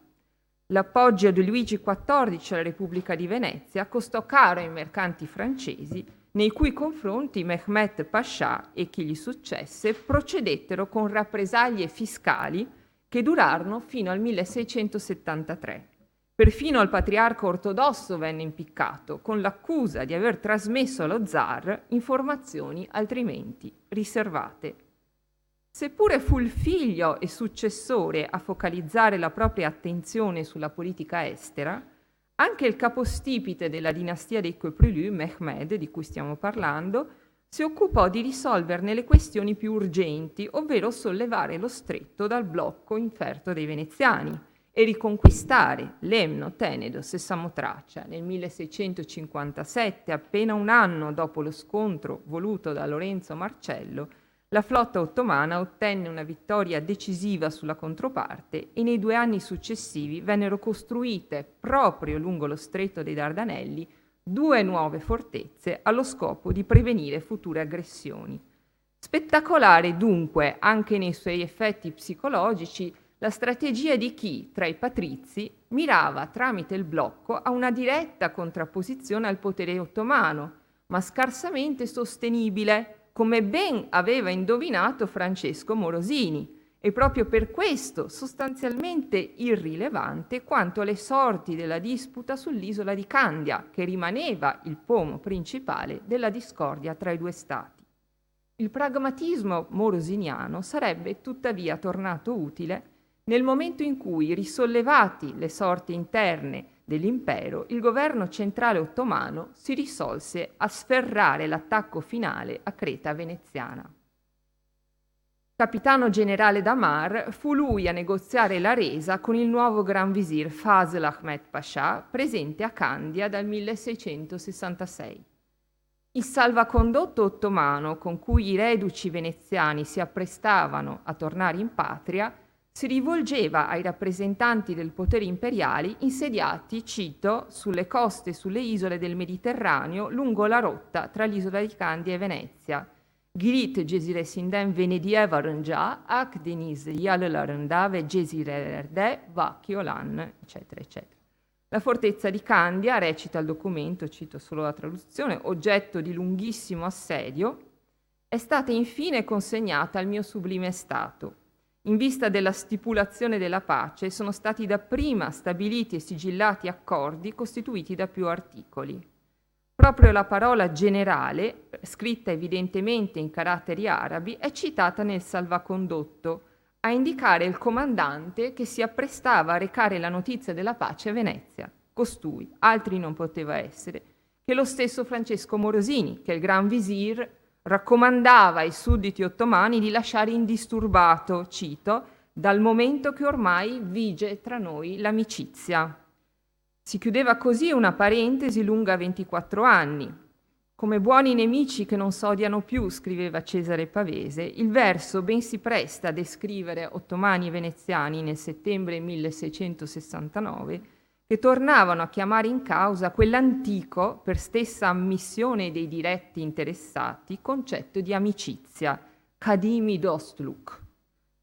C: L'appoggio di Luigi XIV alla Repubblica di Venezia costò caro ai mercanti francesi, nei cui confronti Mehmed Pascià e chi gli successe procedettero con rappresaglie fiscali che durarono fino al 1673. Perfino il patriarca ortodosso venne impiccato, con l'accusa di aver trasmesso allo zar informazioni altrimenti riservate. Seppure fu il figlio e successore a focalizzare la propria attenzione sulla politica estera, anche il capostipite della dinastia dei Köprülü, Mehmed, di cui stiamo parlando, si occupò di risolverne le questioni più urgenti, ovvero sollevare lo stretto dal blocco inferto dei veneziani e riconquistare Lemno, Tenedos e Samotracia. Nel 1657, appena un anno dopo lo scontro voluto da Lorenzo Marcello, la flotta ottomana ottenne una vittoria decisiva sulla controparte e nei 2 anni successivi vennero costruite, proprio lungo lo stretto dei Dardanelli, 2 nuove fortezze allo scopo di prevenire future aggressioni. Spettacolare dunque, anche nei suoi effetti psicologici, la strategia di chi, tra i patrizi, mirava tramite il blocco a una diretta contrapposizione al potere ottomano, ma scarsamente sostenibile, come ben aveva indovinato Francesco Morosini, e proprio per questo sostanzialmente irrilevante quanto alle sorti della disputa sull'isola di Candia, che rimaneva il pomo principale della discordia tra i 2 stati. Il pragmatismo morosiniano sarebbe tuttavia tornato utile nel momento in cui, risollevati le sorti interne dell'impero, il governo centrale ottomano si risolse a sferrare l'attacco finale a Creta veneziana. Capitano generale d'Amar, fu lui a negoziare la resa con il nuovo Gran Visir Fazl Ahmed Pascià, presente a Candia dal 1666. Il salvacondotto ottomano, con cui i reduci veneziani si apprestavano a tornare in patria, si rivolgeva ai rappresentanti del potere imperiali insediati, cito, sulle coste e sulle isole del Mediterraneo lungo la rotta tra l'isola di Candia e Venezia. Girit Gesiresinden Venediye varınca Akdeniz yalılarında ve cesirelerde vakiolan, eccetera, eccetera. La fortezza di Candia, recita il documento, cito solo la traduzione, oggetto di lunghissimo assedio, è stata infine consegnata al mio sublime stato. In vista della stipulazione della pace sono stati dapprima stabiliti e sigillati accordi costituiti da più articoli. Proprio la parola generale, scritta evidentemente in caratteri arabi, è citata nel salvacondotto, a indicare il comandante che si apprestava a recare la notizia della pace a Venezia. Costui, altri non poteva essere, che lo stesso Francesco Morosini, che il Gran Visir raccomandava ai sudditi ottomani di lasciare indisturbato, cito, dal momento che ormai vige tra noi l'amicizia. Si chiudeva così una parentesi lunga 24 anni. Come buoni nemici che non s'odiano più, scriveva Cesare Pavese, il verso ben si presta a descrivere ottomani e veneziani nel settembre 1669, che tornavano a chiamare in causa quell'antico, per stessa ammissione dei diretti interessati, concetto di amicizia, kadimi dostluk,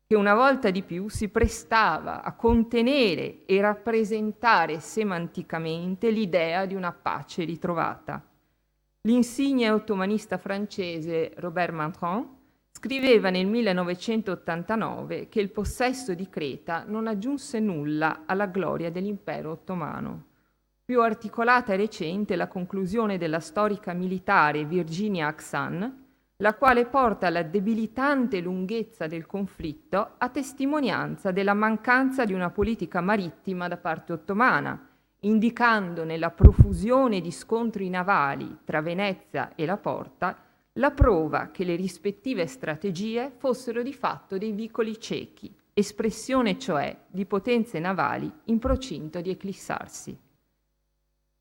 C: che una volta di più si prestava a contenere e rappresentare semanticamente l'idea di una pace ritrovata. L'insigne ottomanista francese Robert Mantron scriveva nel 1989 che il possesso di Creta non aggiunse nulla alla gloria dell'impero ottomano. Più articolata e recente la conclusione della storica militare Virginia Axan, la quale porta la debilitante lunghezza del conflitto a testimonianza della mancanza di una politica marittima da parte ottomana, indicando nella profusione di scontri navali tra Venezia e la Porta la prova che le rispettive strategie fossero di fatto dei vicoli ciechi, espressione cioè di potenze navali in procinto di eclissarsi.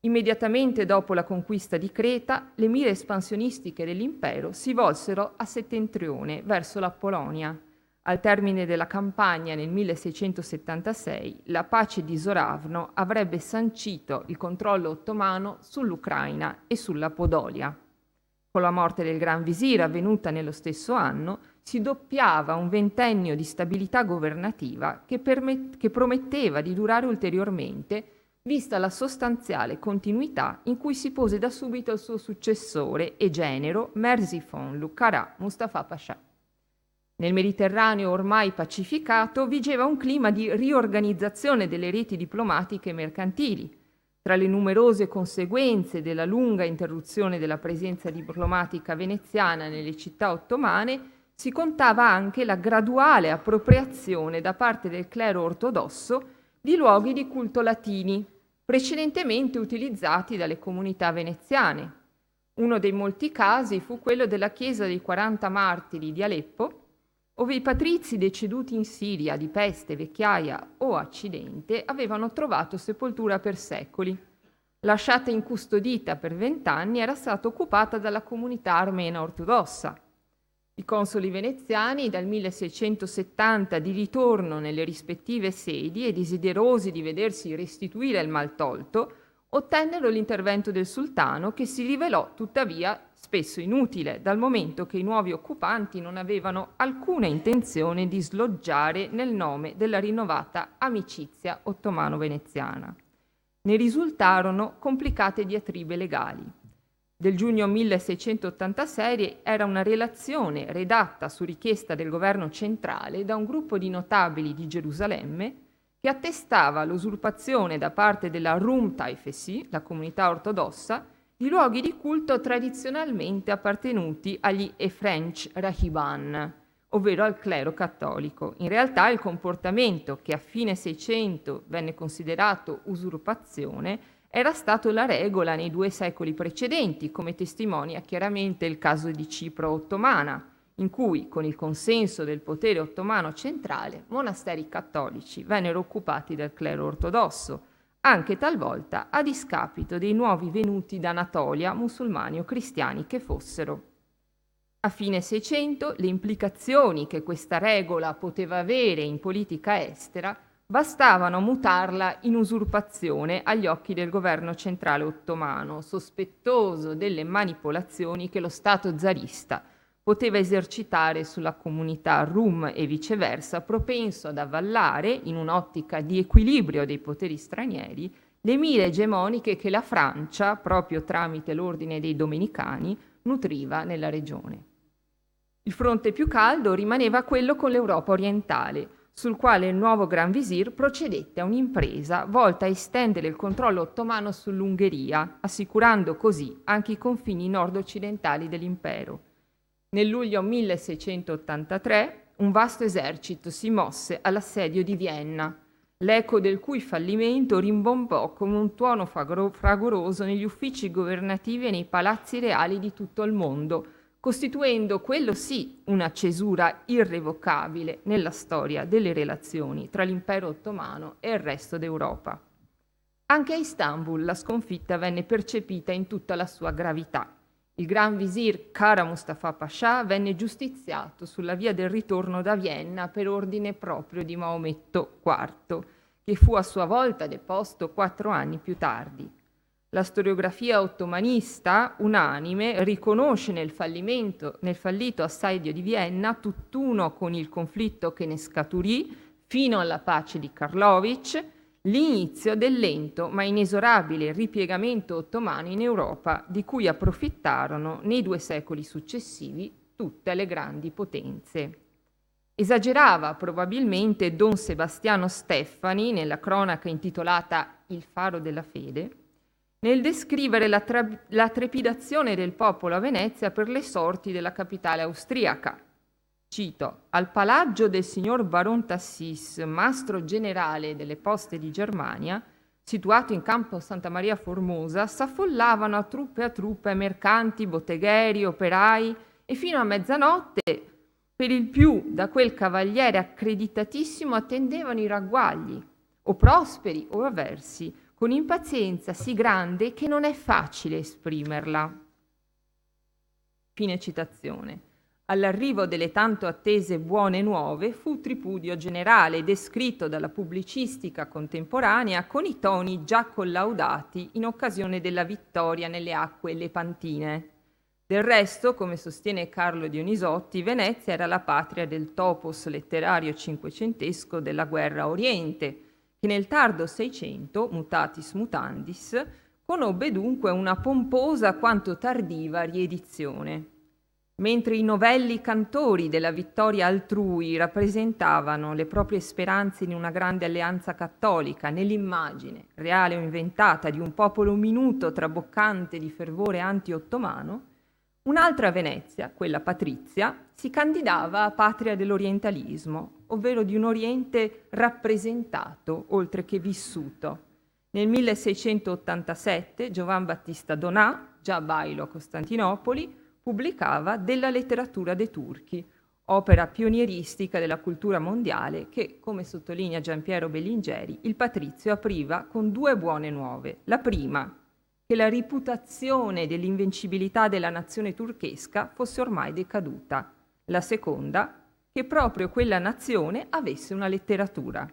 C: Immediatamente dopo la conquista di Creta, le mire espansionistiche dell'impero si volsero a settentrione, verso la Polonia. Al termine della campagna nel 1676, la pace di Soravno avrebbe sancito il controllo ottomano sull'Ucraina e sulla Podolia. Con la morte del Gran Visir, avvenuta nello stesso anno, si doppiava un ventennio di stabilità governativa che prometteva di durare ulteriormente, vista la sostanziale continuità in cui si pose da subito il suo successore e genero Mersifon Lucarà Mustafa Pascià. Nel Mediterraneo ormai pacificato vigeva un clima di riorganizzazione delle reti diplomatiche e mercantili. Tra le numerose conseguenze della lunga interruzione della presenza diplomatica veneziana nelle città ottomane si contava anche la graduale appropriazione da parte del clero ortodosso di luoghi di culto latini, precedentemente utilizzati dalle comunità veneziane. Uno dei molti casi fu quello della chiesa dei 40 martiri di Aleppo, ove i patrizi deceduti in Siria di peste, vecchiaia o accidente avevano trovato sepoltura per secoli. Lasciata incustodita per 20 anni, era stata occupata dalla comunità armena ortodossa. I consoli veneziani, dal 1670 di ritorno nelle rispettive sedi e desiderosi di vedersi restituire il maltolto, ottennero l'intervento del sultano, che si rivelò tuttavia spesso inutile, dal momento che i nuovi occupanti non avevano alcuna intenzione di sloggiare nel nome della rinnovata amicizia ottomano-veneziana. Ne risultarono complicate diatribe legali. Del giugno 1686 era una relazione redatta su richiesta del governo centrale da un gruppo di notabili di Gerusalemme che attestava l'usurpazione da parte della Rum Taifesi, la comunità ortodossa, di luoghi di culto tradizionalmente appartenuti agli Efrench Rahiban, ovvero al clero cattolico. In realtà il comportamento, che a fine 600 venne considerato usurpazione, era stato la regola nei 2 secoli precedenti, come testimonia chiaramente il caso di Cipro ottomana, in cui, con il consenso del potere ottomano centrale, monasteri cattolici vennero occupati dal clero ortodosso, anche talvolta a discapito dei nuovi venuti d'Anatolia, musulmani o cristiani che fossero. A fine 600 le implicazioni che questa regola poteva avere in politica estera bastavano a mutarla in usurpazione agli occhi del governo centrale ottomano, sospettoso delle manipolazioni che lo Stato zarista poteva esercitare sulla comunità rum e viceversa, propenso ad avvallare, in un'ottica di equilibrio dei poteri stranieri, le mire egemoniche che la Francia, proprio tramite l'ordine dei Domenicani, nutriva nella regione. Il fronte più caldo rimaneva quello con l'Europa orientale, sul quale il nuovo Gran Visir procedette a un'impresa volta a estendere il controllo ottomano sull'Ungheria, assicurando così anche i confini nord-occidentali dell'impero. Nel luglio 1683 un vasto esercito si mosse all'assedio di Vienna, l'eco del cui fallimento rimbombò come un tuono fragoroso negli uffici governativi e nei palazzi reali di tutto il mondo, costituendo quello sì una cesura irrevocabile nella storia delle relazioni tra l'impero ottomano e il resto d'Europa. Anche a Istanbul la sconfitta venne percepita in tutta la sua gravità. Il Gran Visir Kara Mustafa Pascià venne giustiziato sulla via del ritorno da Vienna per ordine proprio di Maometto IV, che fu a sua volta deposto 4 anni più tardi. La storiografia ottomanista, unanime, riconosce nel fallito assedio di Vienna, tutt'uno con il conflitto che ne scaturì, fino alla pace di Karlovic, l'inizio del lento ma inesorabile ripiegamento ottomano in Europa, di cui approfittarono nei 2 secoli successivi tutte le grandi potenze. Esagerava probabilmente Don Sebastiano Steffani nella cronaca intitolata Il faro della fede, nel descrivere la trepidazione del popolo a Venezia per le sorti della capitale austriaca. Cito: «Al palagio del signor Baron Tassis, mastro generale delle poste di Germania, situato in campo Santa Maria Formosa, s'affollavano a truppe mercanti, bottegheri, operai, e fino a mezzanotte per il più da quel cavaliere accreditatissimo attendevano i ragguagli, o prosperi o avversi, con impazienza sì grande che non è facile esprimerla». Fine citazione. All'arrivo delle tanto attese buone nuove fu tripudio generale descritto dalla pubblicistica contemporanea con i toni già collaudati in occasione della vittoria nelle acque lepantine. Del resto, come sostiene Carlo Dionisotti, Venezia era la patria del topos letterario cinquecentesco della guerra a Oriente, che nel tardo Seicento, mutatis mutandis, conobbe dunque una pomposa quanto tardiva riedizione. Mentre i novelli cantori della vittoria altrui rappresentavano le proprie speranze in una grande alleanza cattolica, nell'immagine, reale o inventata, di un popolo minuto traboccante di fervore anti-ottomano, un'altra Venezia, quella patrizia, si candidava a patria dell'orientalismo, ovvero di un Oriente rappresentato oltre che vissuto. Nel 1687 Giovan Battista Donà, già bailo a Costantinopoli, pubblicava Della letteratura dei turchi, opera pionieristica della cultura mondiale che, come sottolinea Giampiero Bellingeri, il patrizio apriva con due buone nuove. La prima, che la reputazione dell'invincibilità della nazione turchesca fosse ormai decaduta. La seconda, che proprio quella nazione avesse una letteratura.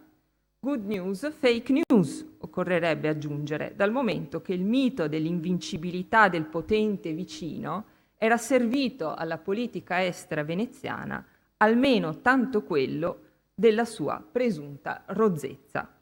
C: Good news, fake news, occorrerebbe aggiungere, dal momento che il mito dell'invincibilità del potente vicino era servito alla politica estera veneziana almeno tanto quello della sua presunta rozzezza.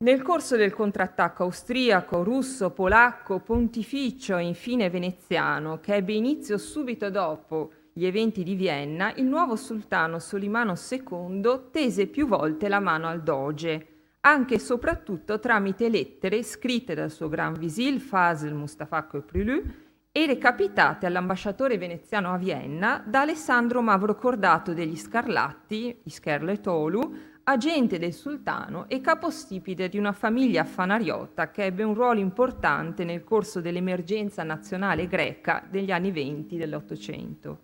C: Nel corso del contrattacco austriaco, russo, polacco, pontificio e infine veneziano, che ebbe inizio subito dopo gli eventi di Vienna, il nuovo sultano Solimano II tese più volte la mano al doge, anche e soprattutto tramite lettere scritte dal suo gran visir Fasl Mustafa Köprülü e recapitate all'ambasciatore veneziano a Vienna da Alessandro Mavrocordato degli Scarlatti, Iskerle-Tolu, agente del sultano e capostipite di una famiglia affanariota che ebbe un ruolo importante nel corso dell'emergenza nazionale greca degli anni '20 dell'Ottocento.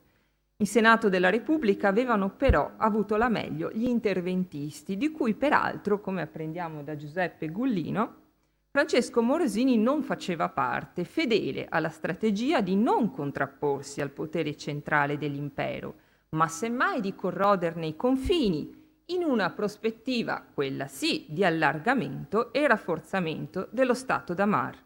C: In Senato della Repubblica avevano però avuto la meglio gli interventisti, di cui peraltro, come apprendiamo da Giuseppe Gullino, Francesco Morosini non faceva parte, fedele alla strategia di non contrapporsi al potere centrale dell'impero, ma semmai di corroderne i confini, in una prospettiva, quella sì, di allargamento e rafforzamento dello Stato d'Amar.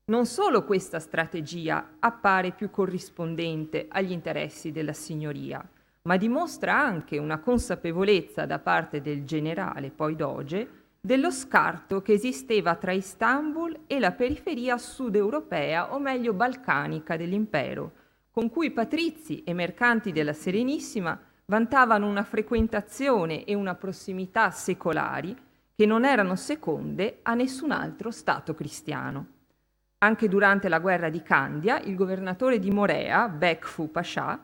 C: Non solo questa strategia appare più corrispondente agli interessi della signoria, ma dimostra anche una consapevolezza da parte del generale, poi doge, dello scarto che esisteva tra Istanbul e la periferia sud-europea, o meglio balcanica, dell'impero, con cui patrizi e mercanti della Serenissima vantavano una frequentazione e una prossimità secolari che non erano seconde a nessun altro Stato cristiano. Anche durante la guerra di Candia, il governatore di Morea, Bekfu Pascià,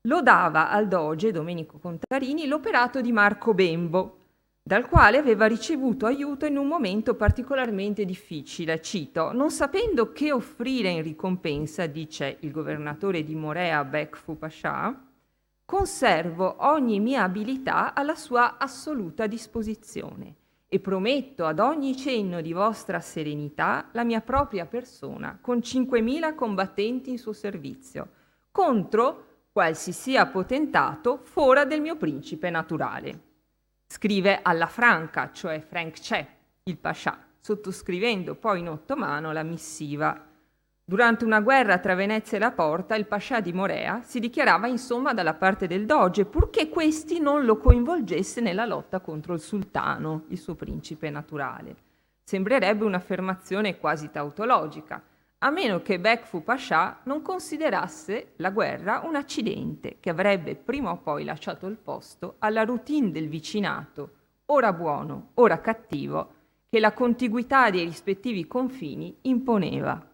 C: lodava al doge Domenico Contarini l'operato di Marco Bembo, dal quale aveva ricevuto aiuto in un momento particolarmente difficile. Cito: «Non sapendo che offrire in ricompensa», dice il governatore di Morea Bekfu Pascià, «conservo ogni mia abilità alla sua assoluta disposizione e prometto ad ogni cenno di vostra serenità la mia propria persona con 5.000 combattenti in suo servizio, contro qualsi sia potentato fora del mio principe naturale». Scrive alla Franca, cioè Frank C'è, il pascià, sottoscrivendo poi in ottomano la missiva. Durante una guerra tra Venezia e la Porta, il pascià di Morea si dichiarava insomma dalla parte del doge, purché questi non lo coinvolgesse nella lotta contro il sultano, il suo principe naturale. Sembrerebbe un'affermazione quasi tautologica, a meno che Bekfu Pascià non considerasse la guerra un accidente che avrebbe prima o poi lasciato il posto alla routine del vicinato, ora buono, ora cattivo, che la contiguità dei rispettivi confini imponeva.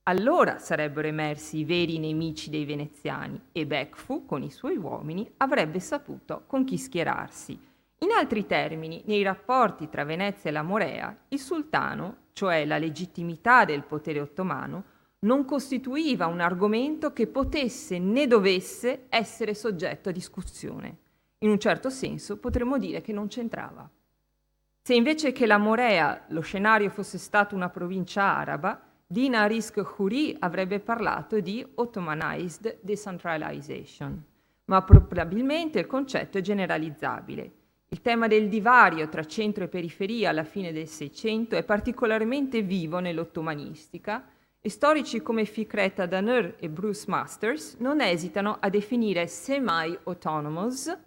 C: Allora sarebbero emersi i veri nemici dei veneziani e Becfu, con i suoi uomini, avrebbe saputo con chi schierarsi. In altri termini, nei rapporti tra Venezia e la Morea, il sultano, cioè la legittimità del potere ottomano, non costituiva un argomento che potesse né dovesse essere soggetto a discussione. In un certo senso potremmo dire che non c'entrava. Se invece che la Morea lo scenario fosse stato una provincia araba, Dina Rizk-Khoury avrebbe parlato di Ottomanized Decentralization, ma probabilmente il concetto è generalizzabile. Il tema del divario tra centro e periferia alla fine del Seicento è particolarmente vivo nell'ottomanistica e storici come Fikret Adanur e Bruce Masters non esitano a definire semi-autonomous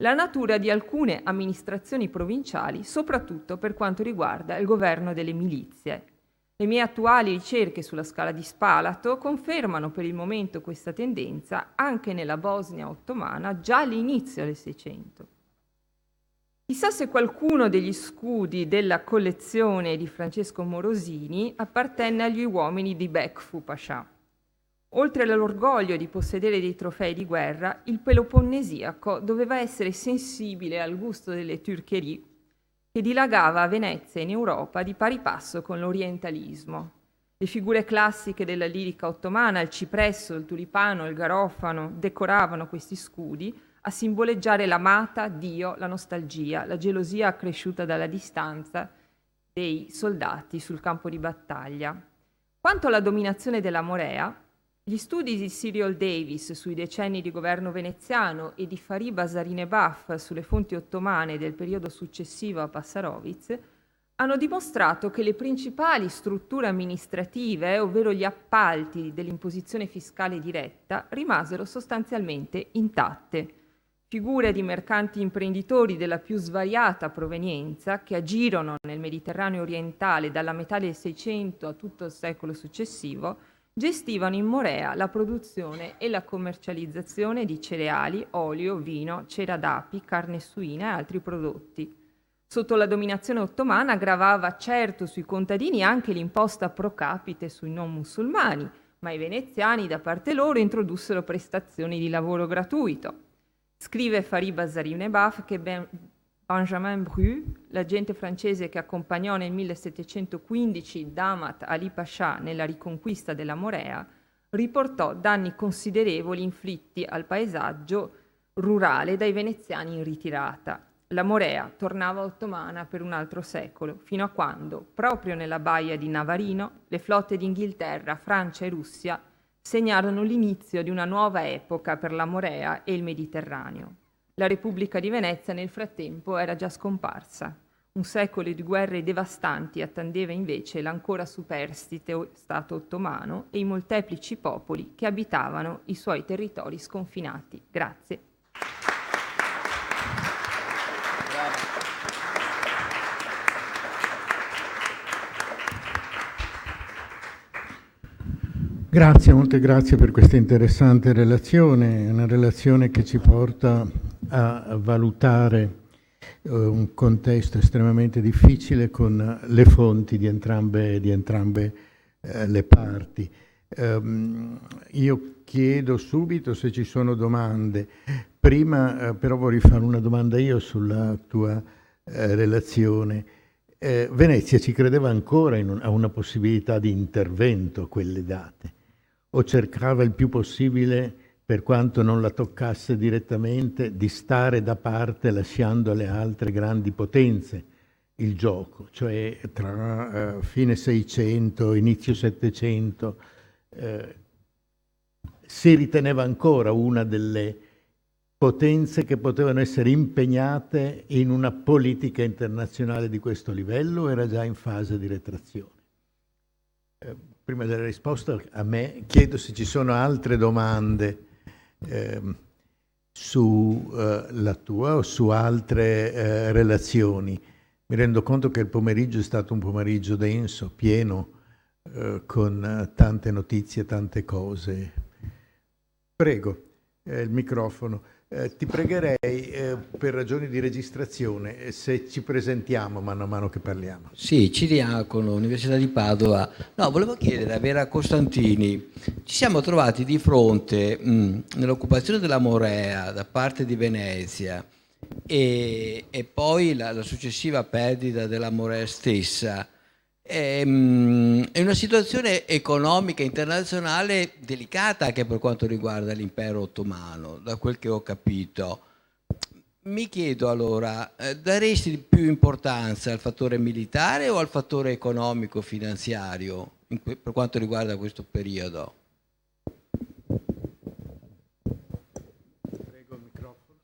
C: la natura di alcune amministrazioni provinciali, soprattutto per quanto riguarda il governo delle milizie. Le mie attuali ricerche sulla scala di Spalato confermano per il momento questa tendenza anche nella Bosnia ottomana già all'inizio del Seicento. Chissà se qualcuno degli scudi della collezione di Francesco Morosini appartenne agli uomini di Becfu Pascià. Oltre all'orgoglio di possedere dei trofei di guerra, il peloponnesiaco doveva essere sensibile al gusto delle turcherie che dilagava a Venezia e in Europa di pari passo con l'orientalismo. Le figure classiche della lirica ottomana, il cipresso, il tulipano, il garofano, decoravano questi scudi a simboleggiare l'amata, Dio, la nostalgia, la gelosia accresciuta dalla distanza dei soldati sul campo di battaglia. Quanto alla dominazione della Morea, gli studi di Cyril Davis sui decenni di governo veneziano e di Fariba Zarinebaf sulle fonti ottomane del periodo successivo a Passarovic hanno dimostrato che le principali strutture amministrative, ovvero gli appalti dell'imposizione fiscale diretta, rimasero sostanzialmente intatte. Figure di mercanti imprenditori della più svariata provenienza che agirono nel Mediterraneo orientale dalla metà del Seicento a tutto il secolo successivo gestivano in Morea la produzione e la commercializzazione di cereali, olio, vino, cera d'api, carne suina e altri prodotti. Sotto la dominazione ottomana gravava certo sui contadini anche l'imposta pro capite sui non musulmani, ma i veneziani da parte loro introdussero prestazioni di lavoro gratuito. Scrive Fariba Zarinebaf che Benjamin Bru, l'agente francese che accompagnò nel 1715 Damat Ali Pascià nella riconquista della Morea, riportò danni considerevoli inflitti al paesaggio rurale dai veneziani in ritirata. La Morea tornava ottomana per un altro secolo, fino a quando, proprio nella baia di Navarino, le flotte d'Inghilterra, Francia e Russia segnarono l'inizio di una nuova epoca per la Morea e il Mediterraneo. La Repubblica di Venezia nel frattempo era già scomparsa. Un secolo di guerre devastanti attendeva invece l'ancora superstite Stato ottomano e i molteplici popoli che abitavano i suoi territori sconfinati. Grazie.
A: Grazie, molte grazie per questa interessante relazione, una relazione che ci porta a valutare un contesto estremamente difficile con le fonti di entrambe le parti. Io chiedo subito se ci sono domande. Prima però vorrei fare una domanda io sulla tua relazione. Venezia ci credeva ancora a una possibilità di intervento a quelle date? O cercava il più possibile, per quanto non la toccasse direttamente, di stare da parte lasciando alle altre grandi potenze il gioco, cioè tra fine 600, inizio 700, si riteneva ancora una delle potenze che potevano essere impegnate in una politica internazionale di questo livello o era già in fase di retrazione? Prima della risposta a me, chiedo se ci sono altre domande su la tua o su altre relazioni. Mi rendo conto che il pomeriggio è stato un pomeriggio denso, pieno, con tante notizie, tante cose. Prego, il microfono. Ti pregherei, per ragioni di registrazione, se ci presentiamo mano a mano che parliamo.
D: Sì, Ciriacono, Università di Padova. No, volevo chiedere a Vera Costantini, ci siamo trovati di fronte nell'occupazione della Morea da parte di Venezia e poi la successiva perdita della Morea stessa. È una situazione economica internazionale delicata anche per quanto riguarda l'impero ottomano, da quel che ho capito. Mi chiedo allora, daresti più importanza al fattore militare o al fattore economico-finanziario per quanto riguarda questo periodo?
A: Prego il microfono.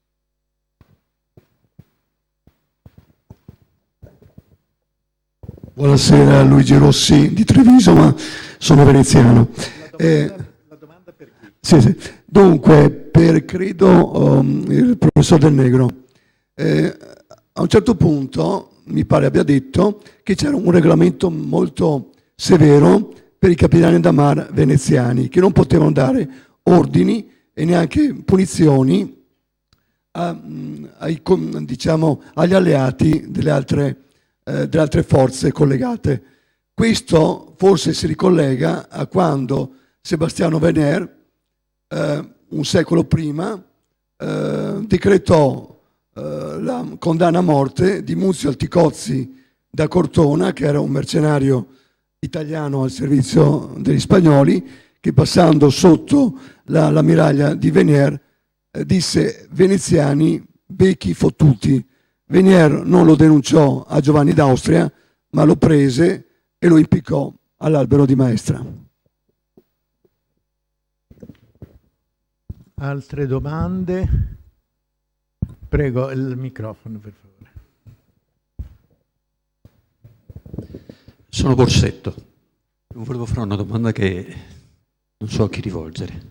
E: Buonasera, Luigi Rossi di Treviso, ma sono veneziano.
A: La domanda per chi?
E: Sì. Dunque, credo il professor Del Negro, a un certo punto mi pare abbia detto che c'era un regolamento molto severo per i capitani da mar veneziani, che non potevano dare ordini e neanche punizioni agli alleati delle altre forze collegate. Questo forse si ricollega a quando Sebastiano Venner, un secolo prima, decretò la condanna a morte di Muzio Alticozzi da Cortona, che era un mercenario italiano al servizio degli spagnoli, che passando sotto l'ammiraglia di Venner disse: veneziani becchi fottuti. Venner non lo denunciò a Giovanni d'Austria, ma lo prese e lo impiccò all'albero di Maestra.
A: Altre domande? Prego il microfono, per favore.
F: Sono Borsetto. Volevo fare una domanda che non so a chi rivolgere.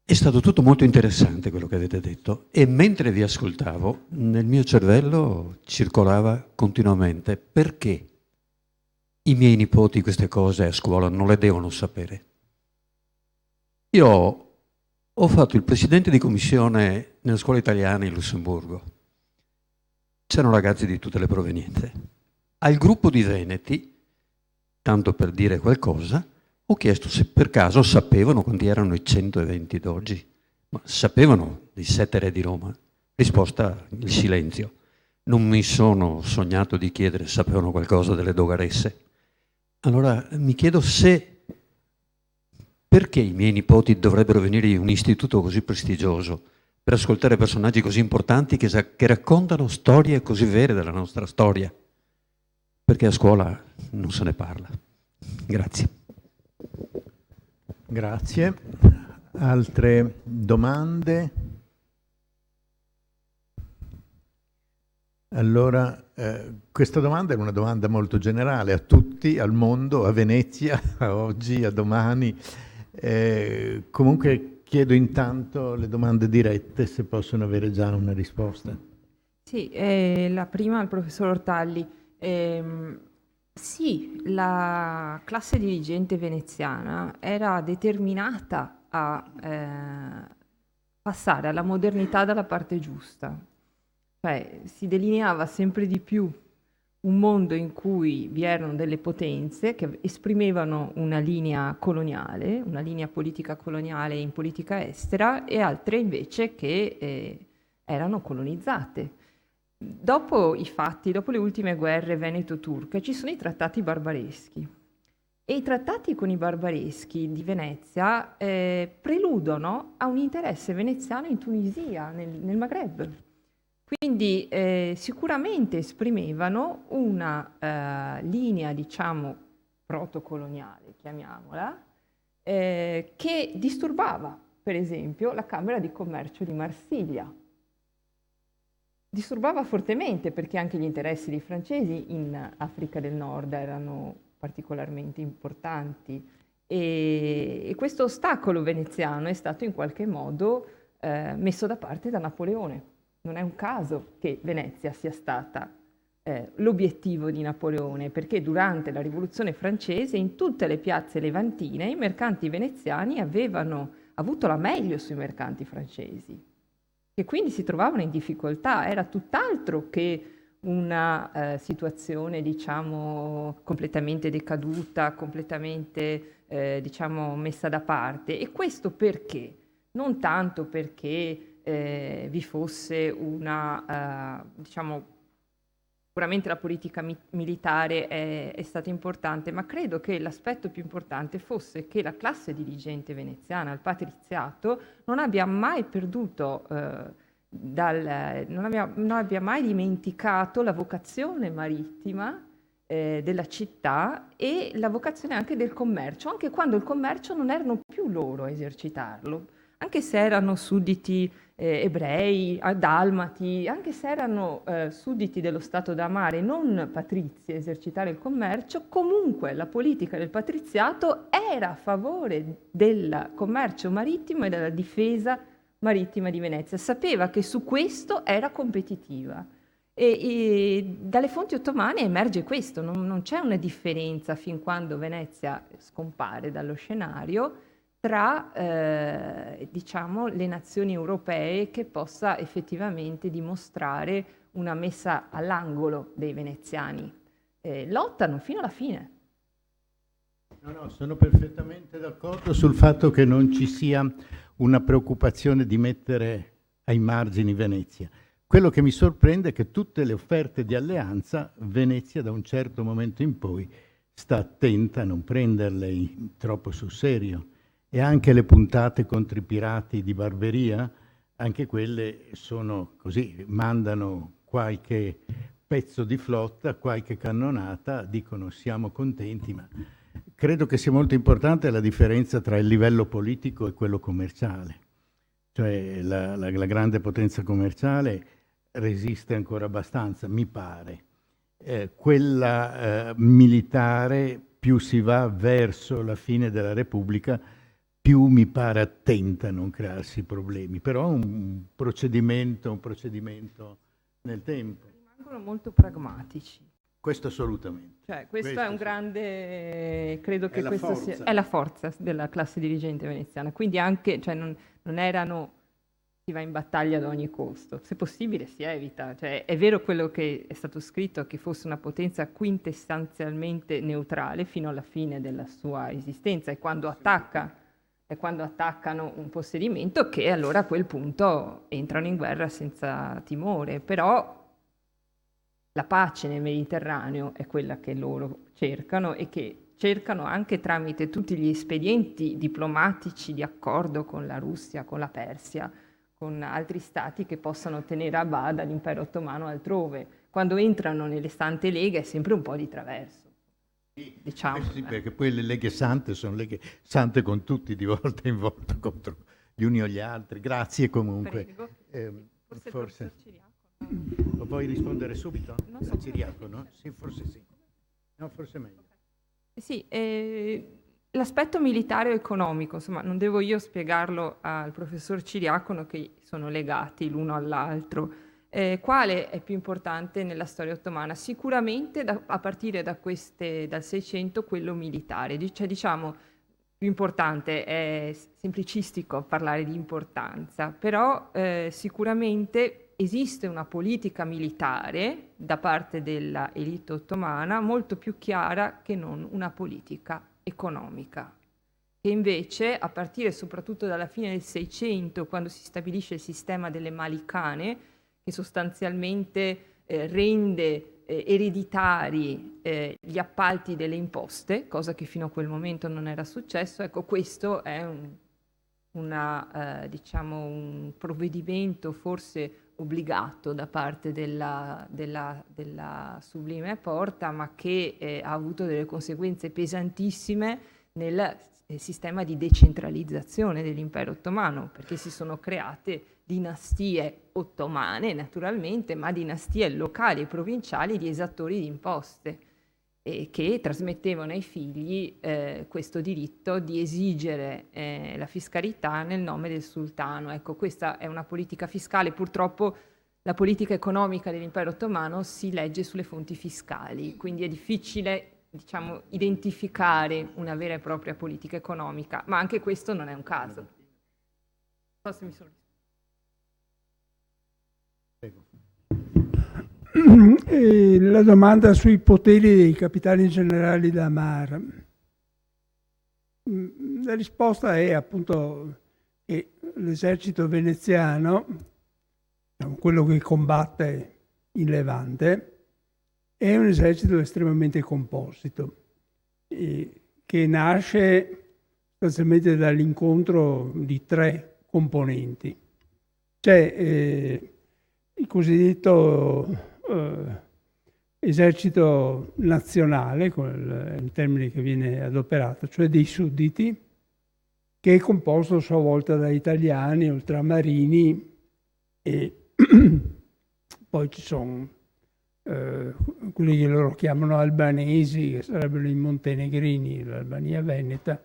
F: È stato tutto molto interessante quello che avete detto e mentre vi ascoltavo nel mio cervello circolava continuamente: perché i miei nipoti queste cose a scuola non le devono sapere? Io ho fatto il presidente di commissione nella scuola italiana in Lussemburgo. C'erano ragazzi di tutte le provenienze. Al gruppo di veneti, tanto per dire qualcosa, ho chiesto se per caso sapevano quanti erano i 120 d'oggi. Ma sapevano dei 7 re di Roma? Risposta: il silenzio. Non mi sono sognato di chiedere se sapevano qualcosa delle dogaresse. Allora mi chiedo perché i miei nipoti dovrebbero venire in un istituto così prestigioso per ascoltare personaggi così importanti che raccontano storie così vere della nostra storia? Perché a scuola non se ne parla. Grazie.
A: Grazie. Altre domande? Allora, questa domanda è una domanda molto generale a tutti, al mondo, a Venezia, a oggi, a domani. Comunque chiedo intanto le domande dirette, se possono avere già una risposta.
C: Sì, la prima al professor Ortalli. Sì, la classe dirigente veneziana era determinata a passare alla modernità dalla parte giusta. Cioè, si delineava sempre di più un mondo in cui vi erano delle potenze che esprimevano una linea coloniale, una linea politica coloniale in politica estera, e altre invece che erano colonizzate. Dopo i fatti, dopo le ultime guerre veneto-turche, ci sono i trattati barbareschi. E i trattati con i barbareschi di Venezia preludono a un interesse veneziano in Tunisia, nel Maghreb. Quindi sicuramente esprimevano una linea, diciamo, protocoloniale, chiamiamola, che disturbava, per esempio, la Camera di Commercio di Marsiglia. Disturbava fortemente perché anche gli interessi dei francesi in Africa del Nord erano particolarmente importanti e questo ostacolo veneziano è stato in qualche modo messo da parte da Napoleone. Non è un caso che Venezia sia stata l'obiettivo di Napoleone, perché durante la Rivoluzione francese in tutte le piazze levantine i mercanti veneziani avevano avuto la meglio sui mercanti francesi, che quindi si trovavano in difficoltà. Era tutt'altro che una situazione, diciamo, completamente decaduta, completamente, diciamo, messa da parte. E questo perché? Non tanto perché vi fosse una, diciamo, sicuramente la politica militare è stata importante, ma credo che l'aspetto più importante fosse che la classe dirigente veneziana, il patriziato, non abbia mai perduto, non abbia mai dimenticato la vocazione marittima della città e la vocazione anche del commercio, anche quando il commercio non erano più loro a esercitarlo, anche se erano sudditi ebrei, dalmati, anche se erano sudditi dello Stato da mare, non patrizi a esercitare il commercio, comunque la politica del patriziato era a favore del commercio marittimo e della difesa marittima di Venezia. Sapeva che su questo era competitiva. E dalle fonti ottomane emerge questo, non c'è una differenza fin quando Venezia scompare dallo scenario tra diciamo, le nazioni europee che possa effettivamente dimostrare una messa all'angolo dei veneziani. Lottano fino alla fine.
A: No, sono perfettamente d'accordo sul fatto che non ci sia una preoccupazione di mettere ai margini Venezia. Quello che mi sorprende è che tutte le offerte di alleanza, Venezia da un certo momento in poi sta attenta a non prenderle troppo sul serio. E anche le puntate contro i pirati di Barberia, anche quelle sono così, mandano qualche pezzo di flotta, qualche cannonata, dicono siamo contenti, ma credo che sia molto importante la differenza tra il livello politico e quello commerciale. Cioè la grande potenza commerciale resiste ancora abbastanza, mi pare. Quella militare, più si va verso la fine della Repubblica, più mi pare attenta a non crearsi problemi, però un procedimento nel tempo.
C: Rimangono molto pragmatici.
A: Questo assolutamente.
C: Cioè, questo è un grande, credo che
A: è
C: questo sia, è la forza della classe dirigente veneziana, quindi anche, cioè non erano, si va in battaglia ad ogni costo, se possibile si evita, cioè è vero quello che è stato scritto, che fosse una potenza quintessenzialmente neutrale fino alla fine della sua esistenza, e quando attaccano un possedimento che allora a quel punto entrano in guerra senza timore. Però la pace nel Mediterraneo è quella che loro cercano e che cercano anche tramite tutti gli espedienti diplomatici di accordo con la Russia, con la Persia, con altri stati che possano tenere a bada l'impero ottomano altrove. Quando entrano nelle sante leghe è sempre un po' di traverso. Diciamo.
A: Sì, perché poi le leghe sante sono leghe sante con tutti di volta in volta contro gli uni o gli altri. Grazie comunque. Forse. Lo puoi rispondere subito?
C: Non so.
A: Ciriaco, no? Sì, forse sì. No, forse è meglio.
C: Sì, l'aspetto militare o economico, insomma, non devo io spiegarlo al professor Ciriacono, che sono legati l'uno all'altro. Quale è più importante nella storia ottomana? Sicuramente a partire dal 600 quello militare, cioè diciamo più importante, è semplicistico parlare di importanza, però sicuramente esiste una politica militare da parte della elite ottomana molto più chiara che non una politica economica, che invece a partire soprattutto dalla fine del 600, quando si stabilisce il sistema delle malicane, che sostanzialmente rende ereditari gli appalti delle imposte, cosa che fino a quel momento non era successo. Ecco, questo è diciamo un provvedimento forse obbligato da parte della Sublime Porta, ma che ha avuto delle conseguenze pesantissime nel sistema di decentralizzazione dell'impero ottomano, perché si sono create dinastie ottomane naturalmente, ma dinastie locali e provinciali di esattori di imposte, che trasmettevano ai figli questo diritto di esigere la fiscalità nel nome del sultano. Ecco, questa è una politica fiscale. Purtroppo la politica economica dell'impero ottomano si legge sulle fonti fiscali, quindi è difficile, diciamo, identificare una vera e propria politica economica, ma anche questo non è un caso. So se mi sono...
G: La domanda sui poteri dei capitani generali da Mar. La risposta è appunto che l'esercito veneziano, quello che combatte in Levante, è un esercito estremamente composito, che nasce sostanzialmente dall'incontro di 3 componenti. C'è il cosiddetto esercito nazionale, con il termine che viene adoperato, cioè dei sudditi, che è composto a sua volta da italiani, ultramarini, e poi ci sono quelli che loro chiamano albanesi, che sarebbero i montenegrini, l'Albania veneta.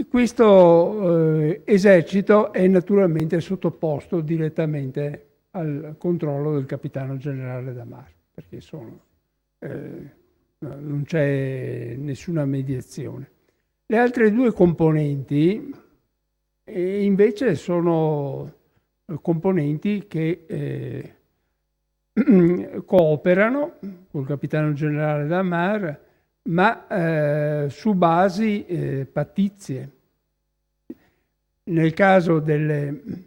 G: E questo esercito è naturalmente sottoposto direttamente al controllo del capitano generale da Mar, perché non c'è nessuna mediazione. Le altre 2 componenti invece sono componenti che cooperano col capitano generale da Mar, ma su basi pattizie. Nel caso dei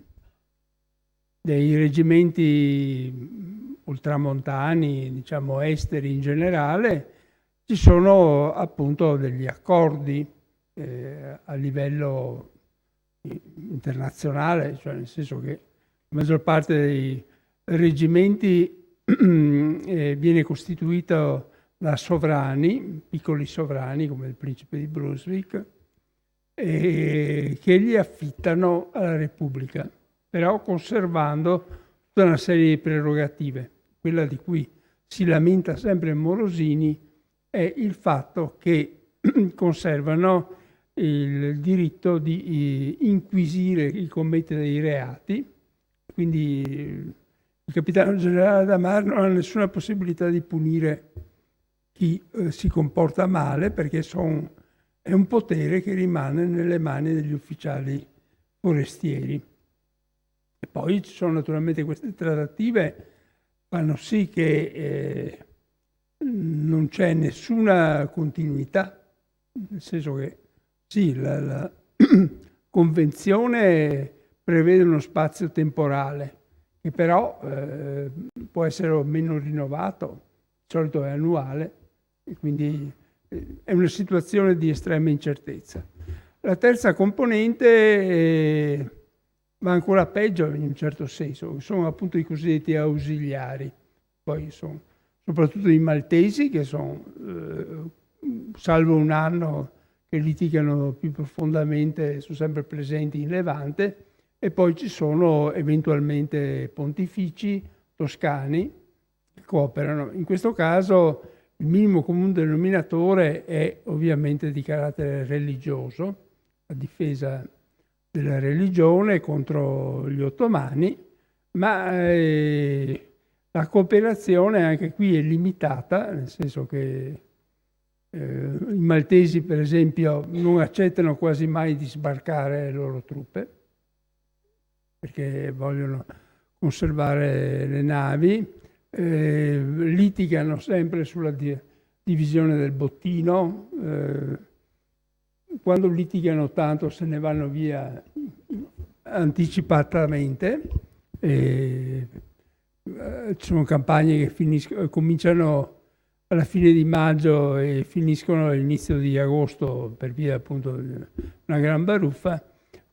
G: reggimenti ultramontani, diciamo esteri in generale, ci sono appunto degli accordi a livello internazionale, cioè nel senso che la maggior parte dei reggimenti viene costituito da sovrani, piccoli sovrani come il principe di Brunswick, che li affittano alla Repubblica, però conservando tutta una serie di prerogative. Quella di cui si lamenta sempre Morosini è il fatto che conservano il diritto di inquisire chi commette dei reati, quindi il capitano generale da Mar non ha nessuna possibilità di punire chi si comporta male, perché è un potere che rimane nelle mani degli ufficiali forestieri. E poi ci sono naturalmente queste trattative, fanno sì che non c'è nessuna continuità, nel senso che sì, la convenzione prevede uno spazio temporale che però può essere o meno rinnovato, di solito è annuale, e quindi è una situazione di estrema incertezza. La terza componente va ancora peggio in un certo senso, sono appunto i cosiddetti ausiliari, poi sono soprattutto i maltesi che sono, salvo un anno che litigano più profondamente, sono sempre presenti in Levante, e poi ci sono eventualmente pontifici toscani che cooperano. In questo caso il minimo comune denominatore è ovviamente di carattere religioso, a difesa della religione contro gli ottomani, ma la cooperazione anche qui è limitata, nel senso che i maltesi, per esempio, non accettano quasi mai di sbarcare le loro truppe, perché vogliono conservare le navi, litigano sempre sulla divisione del bottino, quando litigano tanto se ne vanno via anticipatamente. Ci sono campagne che cominciano alla fine di maggio e finiscono all'inizio di agosto per via appunto di una gran baruffa.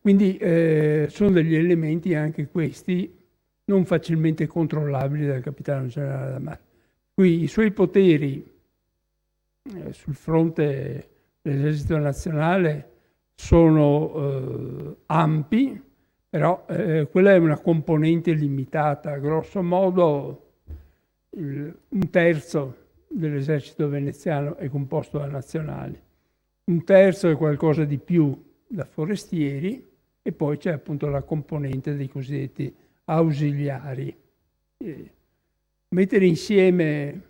G: Quindi sono degli elementi anche questi non facilmente controllabili dal capitano generale da Mar. Qui i suoi poteri sul fronte dell'esercito nazionale sono ampi, però quella è una componente limitata. Grosso modo un terzo dell'esercito veneziano è composto da nazionali, un terzo è qualcosa di più da forestieri, e poi c'è appunto la componente dei cosiddetti ausiliari. Mettere insieme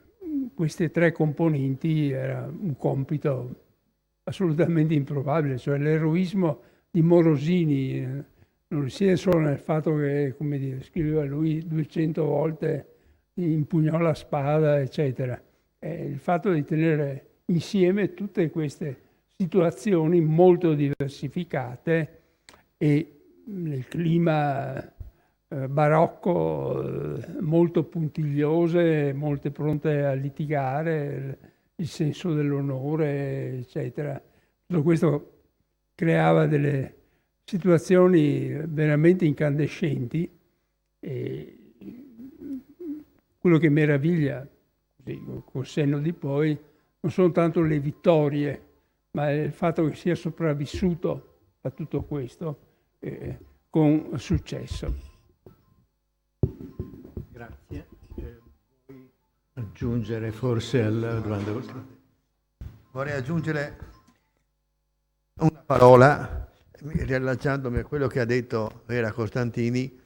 G: queste 3 componenti era un compito assolutamente improbabile, cioè l'eroismo di Morosini non risiede solo nel fatto che, come dire, scriveva lui 200 volte, impugnò la spada, eccetera. È il fatto di tenere insieme tutte queste situazioni molto diversificate e nel clima barocco, molto puntigliose, molte pronte a litigare, il senso dell'onore, eccetera. Tutto questo creava delle situazioni veramente incandescenti e quello che meraviglia, col senno di poi, non sono tanto le vittorie, ma il fatto che sia sopravvissuto a tutto questo con successo.
A: Grazie. Vuoi aggiungere forse alla domanda?
H: Vorrei aggiungere una parola, riallacciandomi a quello che ha detto Vera Costantini,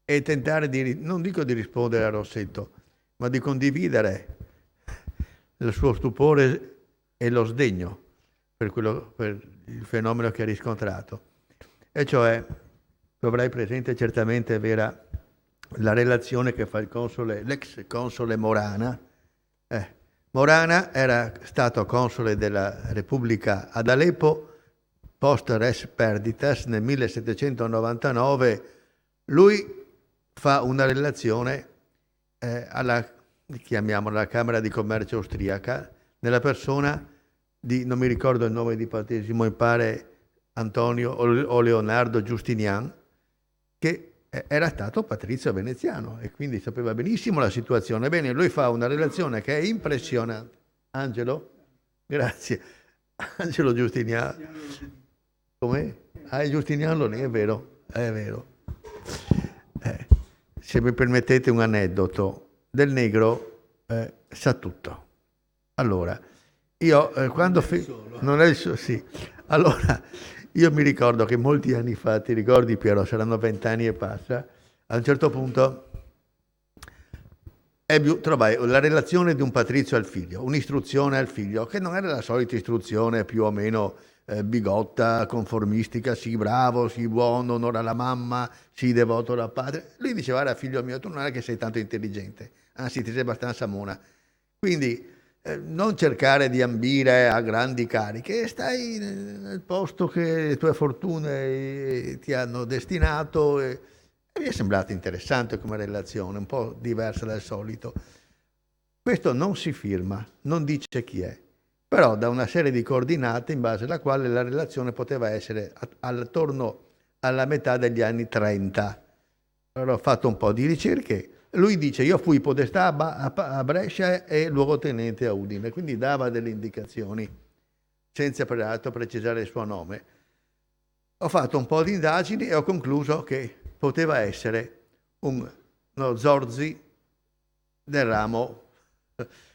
H: e tentare non dico di rispondere a Rossetto, ma di condividere il suo stupore e lo sdegno per il fenomeno che ha riscontrato. E cioè, tu avrai presente certamente, Vera, la relazione che fa l'ex console Morana. Morana era stato console della Repubblica ad Aleppo post res perditas nel 1799. Lui fa una relazione chiamiamola Camera di Commercio austriaca, nella persona di, non mi ricordo il nome di battesimo, mi pare Antonio o Leonardo Giustinian, che era stato patrizio veneziano e quindi sapeva benissimo la situazione. Bene, lui fa una relazione che è impressionante. Angelo? Grazie. Angelo Giustinian. Come? Ah, Giustinian non è vero. È vero. Se mi permettete un aneddoto, Del Negro sa tutto. Allora, io quando... non è il suo... Sì. Allora... Io mi ricordo che molti anni fa, ti ricordi Piero, saranno 20 anni e passa, a un certo punto trovai la relazione di un patrizio al figlio, un'istruzione al figlio, che non era la solita istruzione più o meno bigotta, conformistica, sì bravo, sì buono, onora la mamma, sì devoto al padre. Lui diceva, guarda figlio mio, tu non è che sei tanto intelligente, anzi ti sei abbastanza mona. Quindi... non cercare di ambire a grandi cariche, stai nel posto che le tue fortune ti hanno destinato e mi è sembrato interessante come relazione, un po' diversa dal solito. Questo non si firma, non dice chi è, però dà una serie di coordinate in base alla quale la relazione poteva essere attorno alla metà degli anni 30. Allora ho fatto un po' di ricerche. Lui dice, io fui podestà a Brescia e luogotenente a Udine, quindi dava delle indicazioni, senza peraltro precisare il suo nome. Ho fatto un po' di indagini e ho concluso che poteva essere uno Zorzi del ramo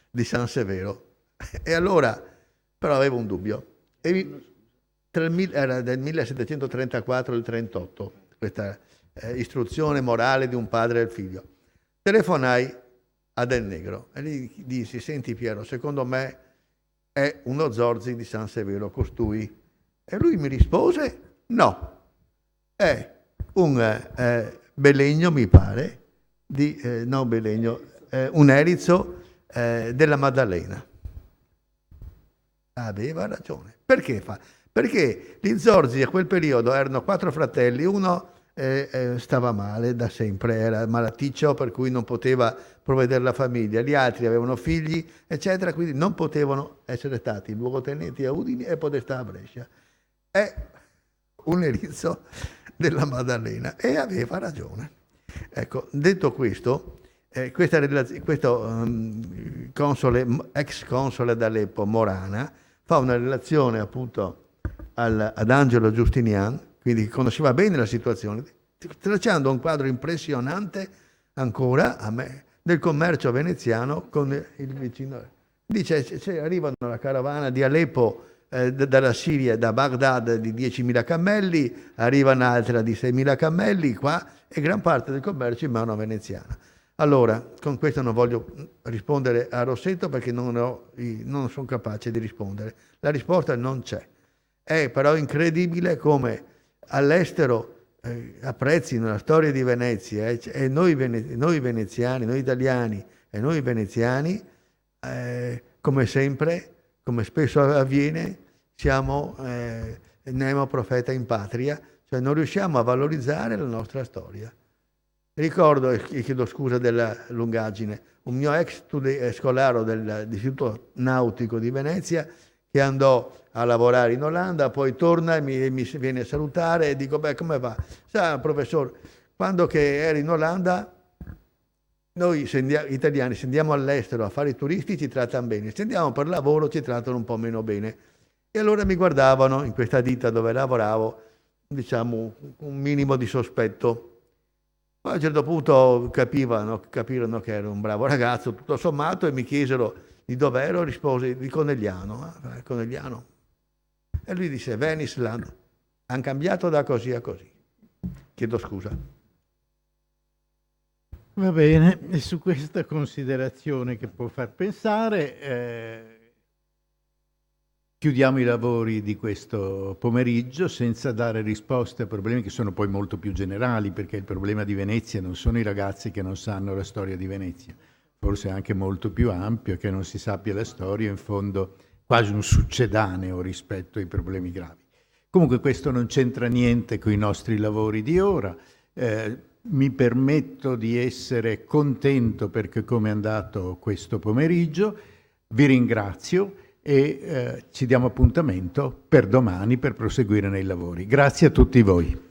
H: di San Severo. E allora, però avevo un dubbio. Era del 1734 al 38, questa istruzione morale di un padre al figlio. Telefonai a Del Negro e gli dissi, senti Piero, secondo me è uno Zorzi di San Severo costui. E lui mi rispose, no, è un Belegno, mi pare, no Belegno, un Erizzo della Maddalena. Aveva ragione. Perché Perché gli Zorzi a quel periodo erano 4 fratelli, uno... stava male da sempre, era malaticcio per cui non poteva provvedere la famiglia, gli altri avevano figli eccetera, quindi non potevano essere stati luogotenenti a Udine e podestà a Brescia. È un Erizzo della Maddalena e aveva ragione. Ecco, detto questo, questo ex console d'Aleppo Morana fa una relazione appunto ad Angelo Giustinian, quindi conosceva bene la situazione, tracciando un quadro impressionante ancora a me del commercio veneziano con il vicino. Dice, arrivano la carovana di Aleppo dalla Siria, da Baghdad di 10.000 cammelli, arriva un'altra di 6.000 cammelli qua e gran parte del commercio in mano veneziana. Allora, con questo non voglio rispondere a Rossetto perché non sono capace di rispondere. La risposta non c'è. È però incredibile come all'estero apprezzino la storia di Venezia e noi veneziani, noi italiani e noi veneziani, come sempre, come spesso avviene, siamo nemo profeta in patria, cioè non riusciamo a valorizzare la nostra storia. Ricordo, e chiedo scusa della lungaggine, un mio ex scolaro dell'Istituto Nautico di Venezia che andò a lavorare in Olanda, poi torna e mi viene a salutare e dico, beh, come va? Sa, professore, quando che ero in Olanda, noi italiani, se andiamo all'estero a fare i turisti ci trattano bene, se andiamo per lavoro ci trattano un po' meno bene. E allora mi guardavano in questa ditta dove lavoravo, diciamo, un minimo di sospetto. Poi a un certo punto capirono che ero un bravo ragazzo, tutto sommato, e mi chiesero di dove ero, risposi di Conegliano. Conegliano. E lui disse, Venisland, hanno cambiato da così a così. Chiedo scusa.
A: Va bene, e su questa considerazione che può far pensare, chiudiamo i lavori di questo pomeriggio senza dare risposte a problemi che sono poi molto più generali, perché il problema di Venezia non sono i ragazzi che non sanno la storia di Venezia, forse anche molto più ampio, che non si sappia la storia, in fondo quasi un succedaneo rispetto ai problemi gravi. Comunque questo non c'entra niente con i nostri lavori di ora. Mi permetto di essere contento perché come è andato questo pomeriggio, vi ringrazio e ci diamo appuntamento per domani per proseguire nei lavori. Grazie a tutti voi.